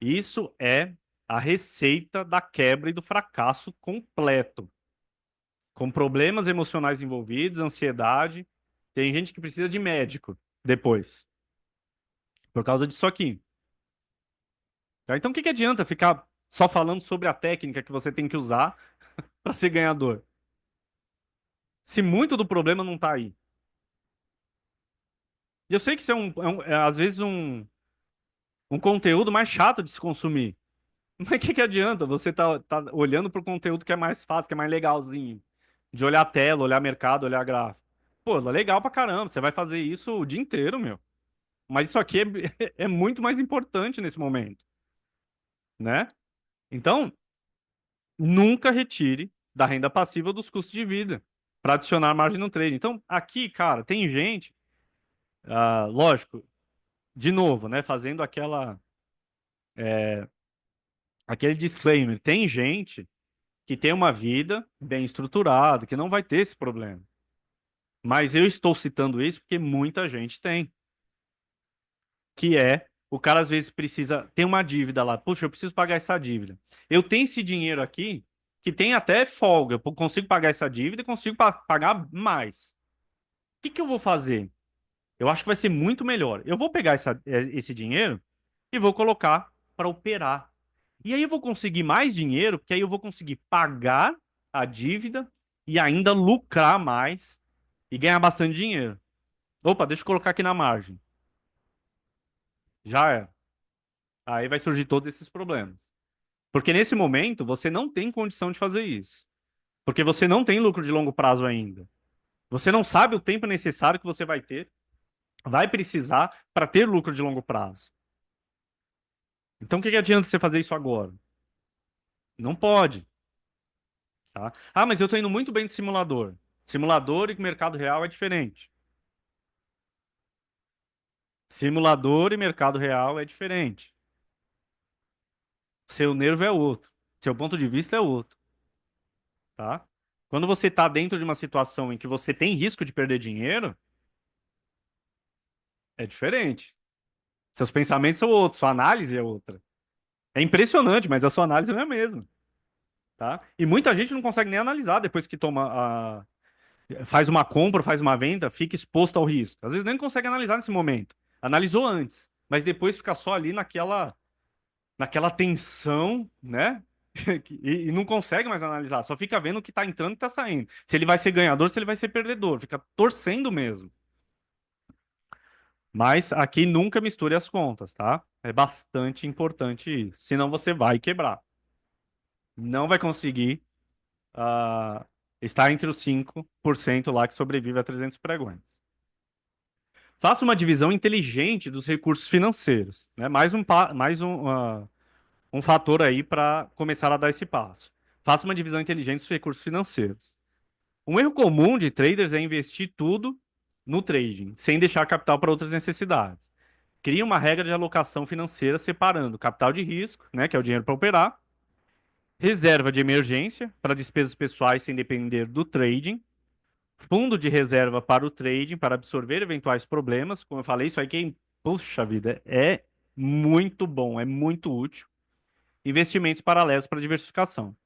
Isso é a receita da quebra e do fracasso completo, com problemas emocionais envolvidos, ansiedade. Tem gente que precisa de médico depois, por causa disso aqui. Tá? Então, o que que adianta ficar só falando sobre a técnica que você tem que usar para ser ganhador? Se muito do problema não está aí. E eu sei que isso é às vezes um conteúdo mais chato de se consumir. Mas o que que adianta? Você tá olhando para o conteúdo que é mais fácil, que é mais legalzinho. De olhar a tela, olhar mercado, olhar gráfico. Pô, é legal pra caramba. Você vai fazer isso o dia inteiro, meu. Mas isso aqui é muito mais importante nesse momento, né? Então, nunca retire da renda passiva dos custos de vida para adicionar margem no trade. Então, aqui, cara, tem gente, lógico, de novo, né, fazendo aquele disclaimer. Tem gente que tem uma vida bem estruturada, que não vai ter esse problema. Mas eu estou citando isso porque muita gente tem. Que é, o cara às vezes precisa, tem uma dívida lá, puxa, eu preciso pagar essa dívida. Eu tenho esse dinheiro aqui que tem até folga, eu consigo pagar essa dívida e consigo pagar mais. O que que eu vou fazer? Eu acho que vai ser muito melhor. Eu vou pegar esse dinheiro e vou colocar para operar. E aí eu vou conseguir mais dinheiro, porque aí eu vou conseguir pagar a dívida e ainda lucrar mais e ganhar bastante dinheiro. Opa, deixa eu colocar aqui na margem. Já é. Aí vai surgir todos esses problemas. Porque nesse momento você não tem condição de fazer isso. Porque você não tem lucro de longo prazo ainda. Você não sabe o tempo necessário que você vai precisar para ter lucro de longo prazo. Então o que que adianta você fazer isso agora? Não pode, tá? Ah, mas eu estou indo muito bem de simulador. Simulador e mercado real é diferente. Simulador e mercado real é diferente. Seu nervo é outro. Seu ponto de vista é outro, tá? Quando você está dentro de uma situação em que você tem risco de perder dinheiro, é diferente. Seus pensamentos são outros, sua análise é outra. É impressionante, mas a sua análise não é a mesma, tá? E muita gente não consegue nem analisar depois que faz uma compra, faz uma venda, fica exposto ao risco. Às vezes nem consegue analisar nesse momento. Analisou antes, mas depois fica só ali naquela tensão, né? E não consegue mais analisar, só fica vendo o que tá entrando e tá saindo. Se ele vai ser ganhador, se ele vai ser perdedor, fica torcendo mesmo. Mas aqui nunca misture as contas, tá? É bastante importante isso. Senão você vai quebrar. Não vai conseguir estar entre os 5% lá que sobrevive a 300 pregões. Faça uma divisão inteligente dos recursos financeiros, né? Mais um fator aí para começar a dar esse passo. Faça uma divisão inteligente dos recursos financeiros. Um erro comum de traders é investir tudo no trading, sem deixar capital para outras necessidades. Cria uma regra de alocação financeira separando capital de risco, né, que é o dinheiro para operar, reserva de emergência para despesas pessoais sem depender do trading, fundo de reserva para o trading para absorver eventuais problemas. Como eu falei, isso aqui, puxa vida, é muito bom, é muito útil. Investimentos paralelos para diversificação.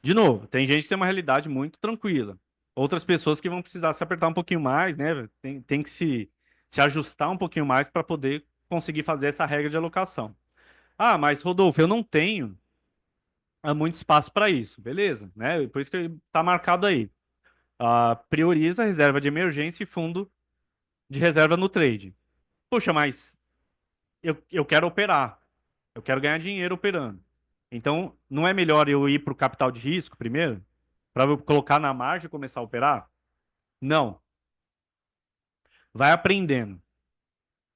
De novo, tem gente que tem uma realidade muito tranquila. Outras pessoas que vão precisar se apertar um pouquinho mais, né? Tem que se ajustar um pouquinho mais para poder conseguir fazer essa regra de alocação. Ah, mas Rodolfo, eu não tenho muito espaço para isso, beleza, né? Por isso que está marcado aí. Prioriza a reserva de emergência e fundo de reserva no trade. Puxa, mas eu quero operar, eu quero ganhar dinheiro operando. Então, não é melhor eu ir para o capital de risco primeiro, para eu colocar na margem e começar a operar? Não. Vai aprendendo,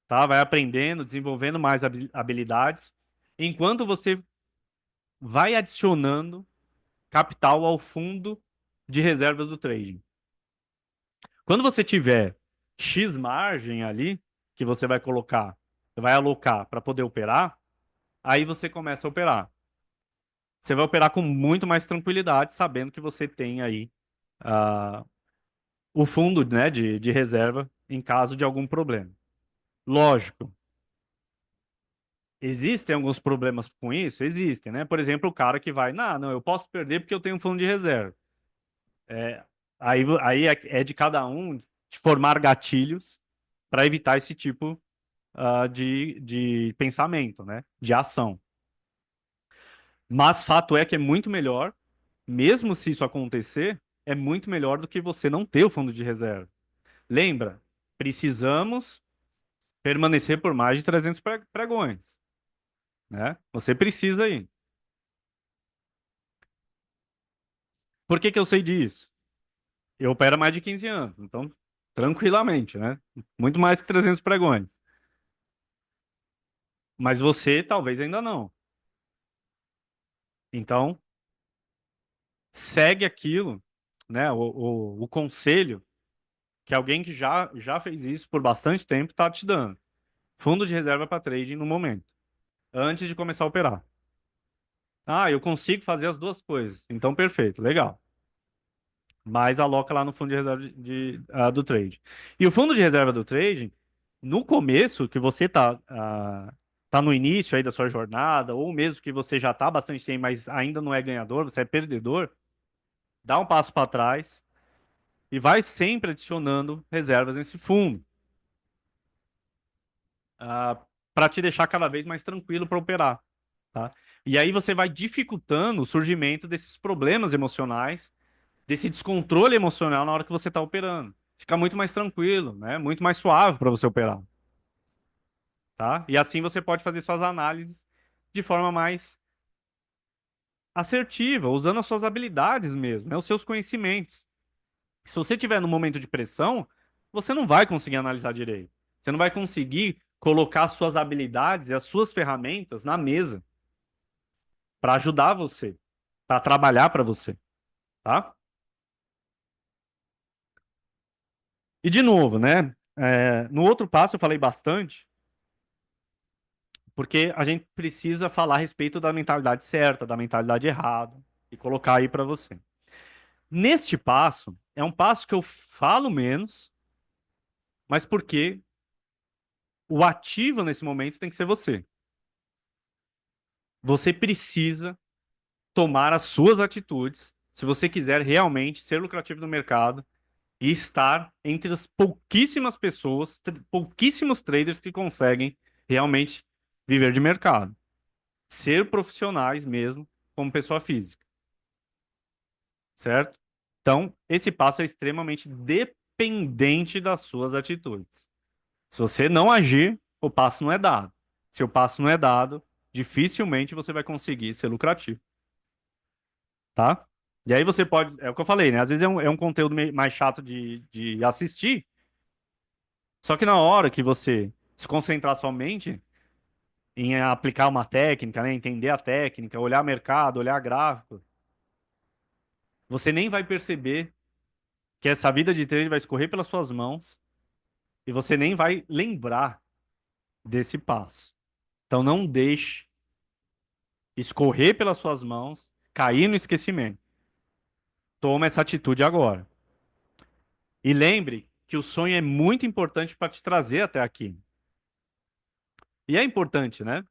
tá? Vai aprendendo, desenvolvendo mais habilidades, enquanto você vai adicionando capital ao fundo de reservas do trading. Quando você tiver X margem ali, que você vai colocar, vai alocar para poder operar, aí você começa a operar. Você vai operar com muito mais tranquilidade, sabendo que você tem aí ah, o fundo, né, de reserva em caso de algum problema. Lógico, existem alguns problemas com isso? Existem, né? Por exemplo, o cara que vai, não, eu posso perder porque eu tenho um fundo de reserva. É, aí é de cada um de formar gatilhos para evitar esse tipo de pensamento, né? De ação. Mas fato é que é muito melhor, mesmo se isso acontecer, é muito melhor do que você não ter o fundo de reserva. Lembra, precisamos permanecer por mais de 300 pregões, né? Você precisa ir. Por que que eu sei disso? Eu opero há mais de 15 anos, então tranquilamente, né? Muito mais que 300 pregões. Mas você talvez ainda não. Então, segue aquilo, né? O conselho que alguém que já fez isso por bastante tempo está te dando. Fundo de reserva para trading no momento, antes de começar a operar. Ah, eu consigo fazer as duas coisas. Então, perfeito, legal. Mas aloca lá no fundo de reserva do trade. E o fundo de reserva do trade, no começo, que você tá no início aí da sua jornada, ou mesmo que você já tá há bastante tempo, mas ainda não é ganhador, você é perdedor, dá um passo para trás e vai sempre adicionando reservas nesse fundo, para te deixar cada vez mais tranquilo para operar, tá? E aí você vai dificultando o surgimento desses problemas emocionais, desse descontrole emocional na hora que você está operando. Fica muito mais tranquilo, né? Muito mais suave para você operar, tá? E assim você pode fazer suas análises de forma mais assertiva, usando as suas habilidades mesmo, né? Os seus conhecimentos. Se você tiver num momento de pressão, você não vai conseguir analisar direito. Você não vai conseguir colocar as suas habilidades e as suas ferramentas na mesa para ajudar você, para trabalhar para você, tá? E de novo, né? No outro passo eu falei bastante, porque a gente precisa falar a respeito da mentalidade certa, da mentalidade errada e colocar aí para você. Neste passo, é um passo que eu falo menos, mas porque o ativo nesse momento tem que ser você. Você precisa tomar as suas atitudes se você quiser realmente ser lucrativo no mercado e estar entre as pouquíssimas pessoas, pouquíssimos traders que conseguem realmente viver de mercado. Ser profissionais mesmo, como pessoa física, certo? Então, esse passo é extremamente dependente das suas atitudes. Se você não agir, o passo não é dado. Se o passo não é dado, dificilmente você vai conseguir ser lucrativo, tá? E aí você pode, é o que eu falei, né? Às vezes é um conteúdo mais chato de assistir, só que na hora que você se concentrar somente em aplicar uma técnica, né? Entender a técnica, olhar mercado, olhar gráfico, você nem vai perceber que essa vida de trade vai escorrer pelas suas mãos e você nem vai lembrar desse passo. Então não deixe escorrer pelas suas mãos, cair no esquecimento. Toma essa atitude agora. E lembre que o sonho é muito importante para te trazer até aqui. E é importante, né?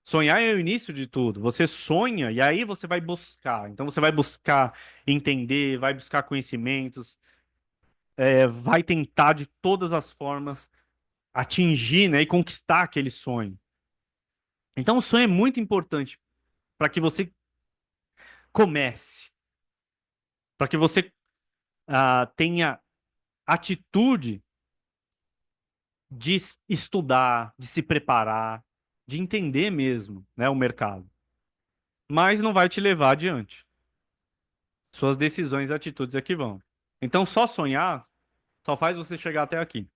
Sonhar é o início de tudo. Você sonha e aí você vai buscar. Então você vai buscar entender, vai buscar conhecimentos, vai tentar de todas as formas atingir, né, e conquistar aquele sonho. Então o sonho é muito importante para que você comece, para que você tenha atitude de estudar, de se preparar, de entender mesmo, né, o mercado. Mas não vai te levar adiante. Suas decisões e atitudes é que vão. Então, só sonhar só faz você chegar até aqui.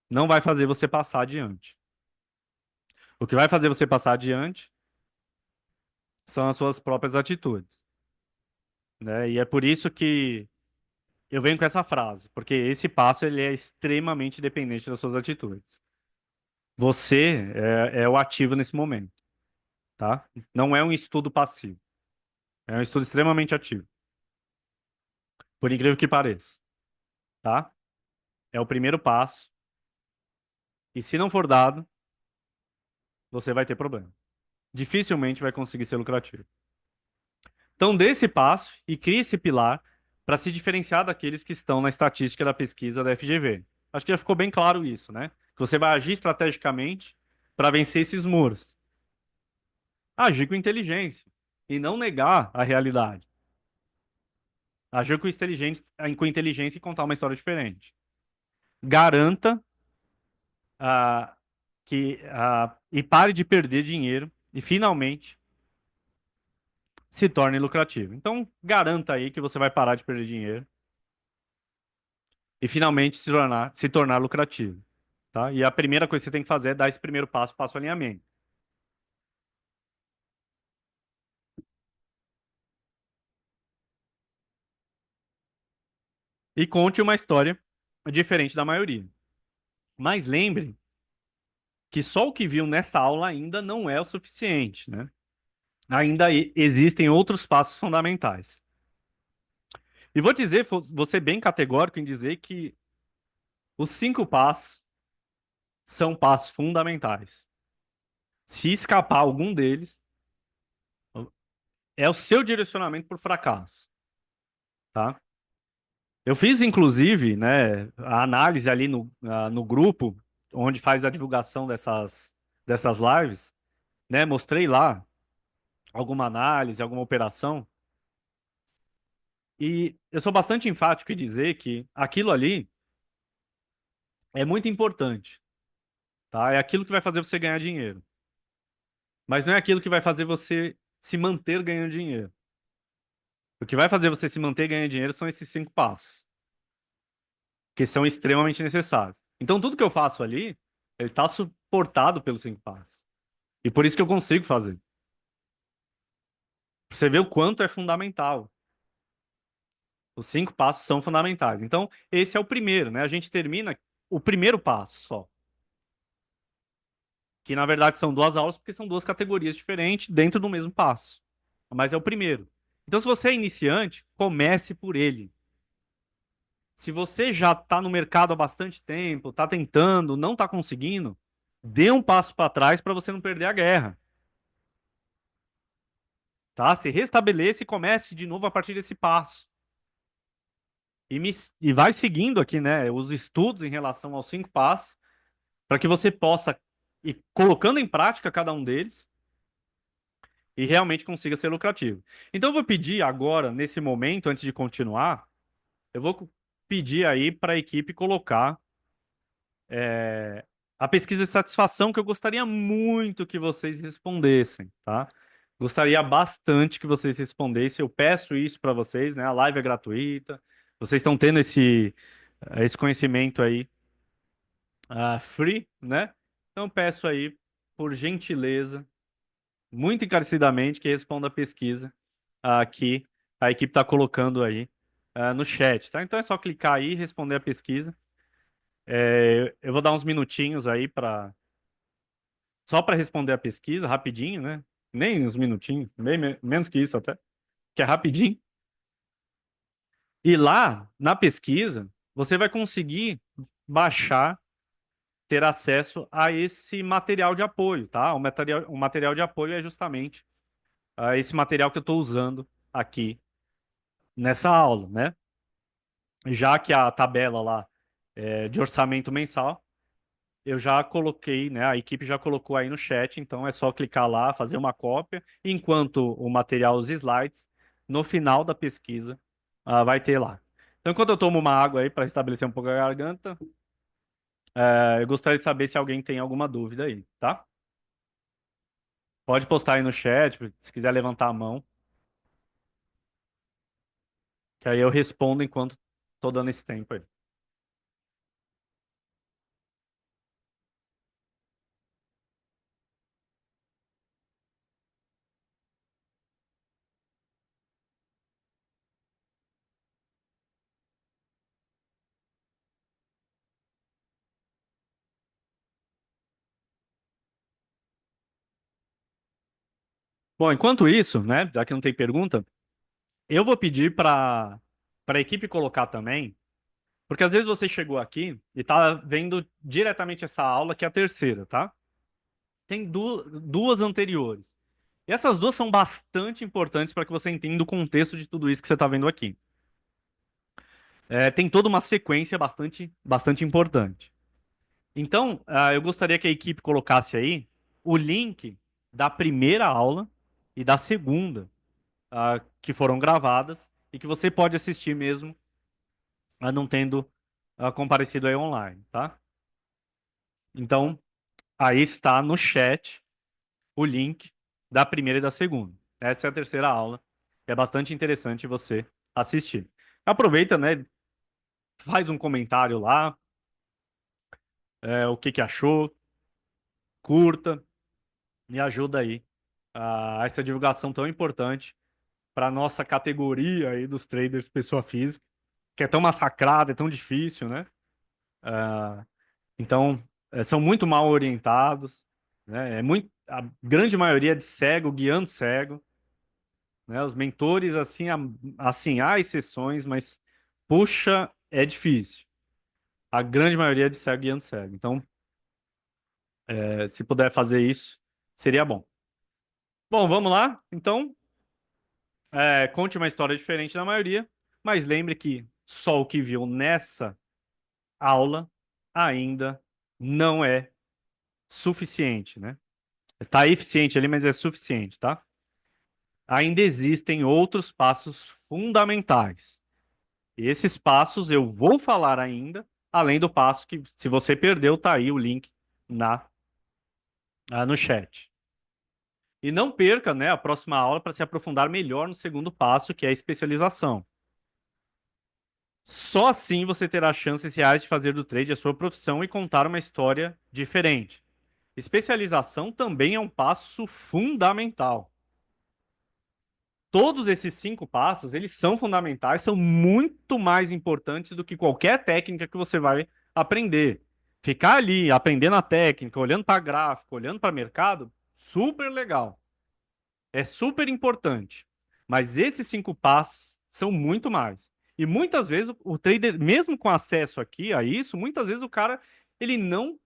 Não vai fazer você passar adiante. O que vai fazer você passar adiante são as suas próprias atitudes, né? E é por isso que eu venho com essa frase, porque esse passo ele é extremamente dependente das suas atitudes. Você é o ativo nesse momento, tá? Não é um estudo passivo, é um estudo extremamente ativo, por incrível que pareça, tá? É o primeiro passo, e se não for dado, você vai ter problema. Dificilmente vai conseguir ser lucrativo. Então, dê esse passo e crie esse pilar para se diferenciar daqueles que estão na estatística da pesquisa da FGV. Acho que já ficou bem claro isso, né? Que você vai agir estrategicamente para vencer esses muros. Agir com inteligência e não negar a realidade. Agir com inteligência e contar uma história diferente. Garanta e pare de perder dinheiro e finalmente se torne lucrativo. Então, garanta aí que você vai parar de perder dinheiro e finalmente se tornar lucrativo, tá? E a primeira coisa que você tem que fazer é dar esse primeiro passo, passo alinhamento. E conte uma história diferente da maioria. Mas lembre que só o que viu nessa aula ainda não é o suficiente, né? Ainda existem outros passos fundamentais. E vou dizer, vou ser bem categórico em dizer que os 5 passos são passos fundamentais. Se escapar algum deles, é o seu direcionamento para o fracasso, tá? Eu fiz, inclusive, né, a análise ali no grupo, onde faz a divulgação dessas lives, né? Mostrei lá alguma análise, alguma operação. E eu sou bastante enfático em dizer que aquilo ali é muito importante, tá? É aquilo que vai fazer você ganhar dinheiro. Mas não é aquilo que vai fazer você se manter ganhando dinheiro. O que vai fazer você se manter ganhando dinheiro são esses 5 passos, que são extremamente necessários. Então, tudo que eu faço ali, ele está suportado pelos 5 passos. E por isso que eu consigo fazer. Pra você ver o quanto é fundamental. Os 5 passos são fundamentais. Então, esse é o primeiro, né? A gente termina o primeiro passo só. Que na verdade são 2 aulas, porque são 2 categorias diferentes dentro do mesmo passo. Mas é o primeiro. Então, se você é iniciante, comece por ele. Se você já está no mercado há bastante tempo, está tentando, não está conseguindo, dê um passo para trás para você não perder a guerra. Tá? Se restabeleça e comece de novo a partir desse passo. E vai seguindo aqui, né, os estudos em relação aos 5 passos, para que você possa ir colocando em prática cada um deles e realmente consiga ser lucrativo. Então, eu vou pedir agora, nesse momento, antes de continuar, eu vou pedir aí para a equipe colocar é, a pesquisa de satisfação que eu gostaria muito que vocês respondessem, tá? Gostaria bastante que vocês respondessem. Eu peço isso para vocês, né? A live é gratuita. Vocês estão tendo esse conhecimento aí, free, né? Então peço aí, por gentileza, muito encarecidamente, que responda a pesquisa que a equipe está colocando aí no chat, tá? Então é só clicar aí e responder a pesquisa. Eu vou dar uns minutinhos aí para só para responder a pesquisa, rapidinho, né? Nem uns minutinhos, menos que isso até, que é rapidinho. E lá, na pesquisa, você vai conseguir baixar, ter acesso a esse material de apoio, tá? O material de apoio é justamente esse material que eu estou usando aqui nessa aula, né? Já que a tabela lá de orçamento mensal, eu já coloquei, né? A equipe já colocou aí no chat, então é só clicar lá, fazer uma cópia, enquanto o material, os slides, no final da pesquisa, vai ter lá. Então, enquanto eu tomo uma água aí para restabelecer um pouco a garganta, eu gostaria de saber se alguém tem alguma dúvida aí, tá? Pode postar aí no chat, se quiser levantar a mão, que aí eu respondo enquanto tô dando esse tempo aí. Bom, enquanto isso, né, já que não tem pergunta, eu vou pedir para a equipe colocar também, porque às vezes você chegou aqui e tá vendo diretamente essa aula, que é a terceira, tá? Tem duas anteriores. E essas duas são bastante importantes para que você entenda o contexto de tudo isso que você está vendo aqui. Tem toda uma sequência bastante importante. Então, eu gostaria que a equipe colocasse aí o link da primeira aula e da segunda, que foram gravadas e que você pode assistir mesmo, não tendo comparecido aí online, tá? Então, aí está no chat o link da primeira e da segunda. Essa é a terceira aula. É bastante interessante você assistir. Aproveita, né? Faz um comentário lá, o que que achou, curta e ajuda aí a essa divulgação tão importante para nossa categoria aí dos traders pessoa física, que é tão massacrada, é tão difícil, né? Ah, então, são muito mal orientados, né? A grande maioria é de cego, guiando cego, né? Os mentores, assim, assim, há exceções, mas, puxa, é difícil. A grande maioria é de cego, guiando cego. Então, se puder fazer isso, seria bom. Bom, vamos lá? Então, conte uma história diferente da maioria, mas lembre que só o que viu nessa aula ainda não é suficiente, né? Tá eficiente ali, mas é suficiente, tá? Ainda existem outros passos fundamentais. E esses passos eu vou falar ainda, além do passo que, se você perdeu, tá aí o link na, no chat. E não perca, né, a próxima aula para se aprofundar melhor no segundo passo, que é a especialização. Só assim você terá chances reais de fazer do trade a sua profissão e contar uma história diferente. Especialização também é um passo fundamental. Todos esses 5 passos, eles são fundamentais, são muito mais importantes do que qualquer técnica que você vai aprender. Ficar ali aprendendo a técnica, olhando para gráfico, olhando para mercado, super legal. É super importante. Mas esses 5 passos são muito mais. E muitas vezes o trader, mesmo com acesso aqui a isso, muitas vezes o cara ele não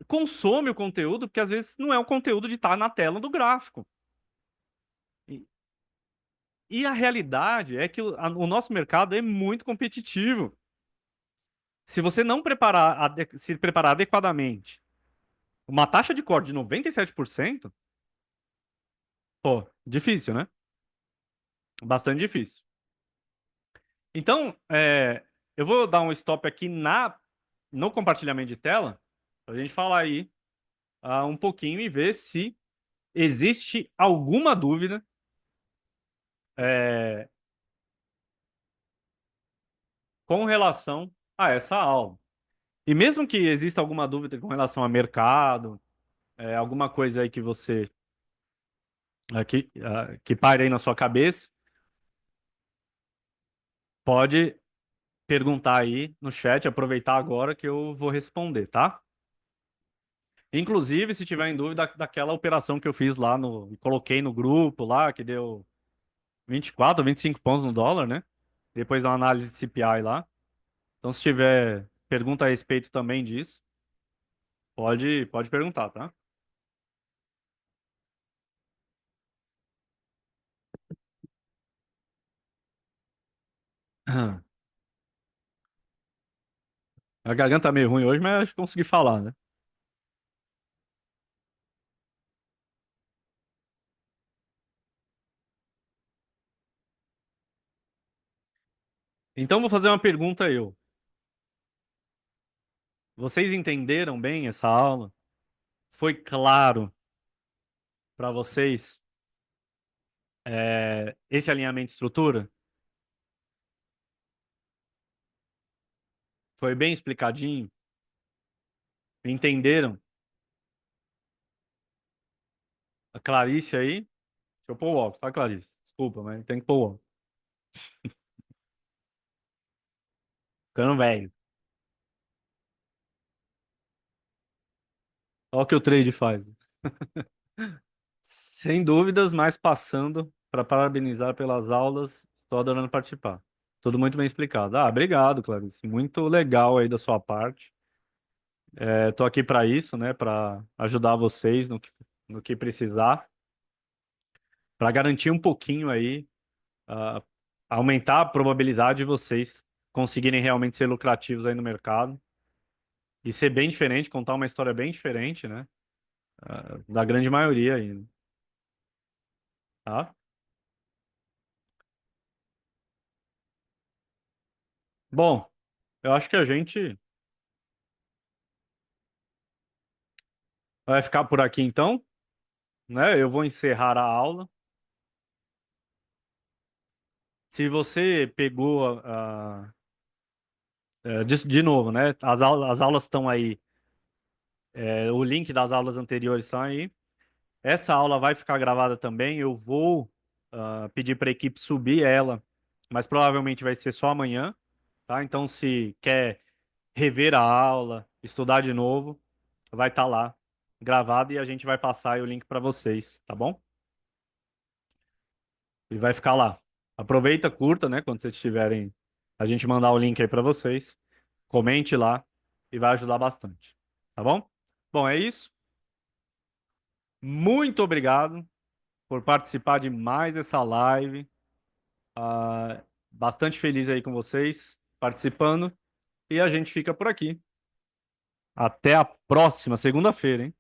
consome o conteúdo, porque às vezes não é o conteúdo de estar na tela do gráfico. E, e a realidade é que o nosso mercado é muito competitivo. Se você não se preparar adequadamente, uma taxa de corte de 97%, pô, difícil, né? Bastante difícil. Então, eu vou dar um stop aqui no compartilhamento de tela, para a gente falar aí um pouquinho e ver se existe alguma dúvida é, com relação a essa aula. E mesmo que exista alguma dúvida com relação a mercado, alguma coisa aí que você que pare aí na sua cabeça, pode perguntar aí no chat, aproveitar agora que eu vou responder, tá? Inclusive, se tiver em dúvida daquela operação que eu fiz lá no, coloquei no grupo lá, que deu 24 ou 25 pontos no dólar, né? Depois da análise de CPI lá. Então, se tiver pergunta a respeito também disso, pode perguntar, tá? A garganta tá meio ruim hoje, mas acho que consegui falar, né? Então, vou fazer uma pergunta eu. Vocês entenderam bem essa aula? Foi claro para vocês esse alinhamento de estrutura? Foi bem explicadinho? Entenderam? A Clarice aí? Deixa eu pôr o óculos, tá, Clarice? Desculpa, mas tem que pôr o óculos. Ficando velho. Olha o que o trade faz. Sem dúvidas, mas passando para parabenizar pelas aulas, estou adorando participar. Tudo muito bem explicado. Ah, obrigado, Clarice. Muito legal aí da sua parte. Estou aqui para isso, né? Para ajudar vocês no que precisar, para garantir um pouquinho aí, ah, aumentar a probabilidade de vocês conseguirem realmente ser lucrativos aí no mercado e ser bem diferente, contar uma história bem diferente, né? Da grande maioria aí, tá? Bom, eu acho que a gente vai ficar por aqui então, né? Eu vou encerrar a aula. Se você pegou de novo, né? As aulas estão aí, o link das aulas anteriores estão aí. Essa aula vai ficar gravada também. Eu vou pedir para a equipe subir ela, mas provavelmente vai ser só amanhã, tá? Então, se quer rever a aula, estudar de novo, vai estar lá gravado e a gente vai passar aí o link para vocês, tá bom? E vai ficar lá. Aproveita, curta, né? Quando vocês tiverem, a gente mandar o link aí para vocês. Comente lá e vai ajudar bastante, tá bom? Bom, é isso. Muito obrigado por participar de mais essa live. Bastante feliz aí com vocês participando e a gente fica por aqui. Até a próxima segunda-feira, hein?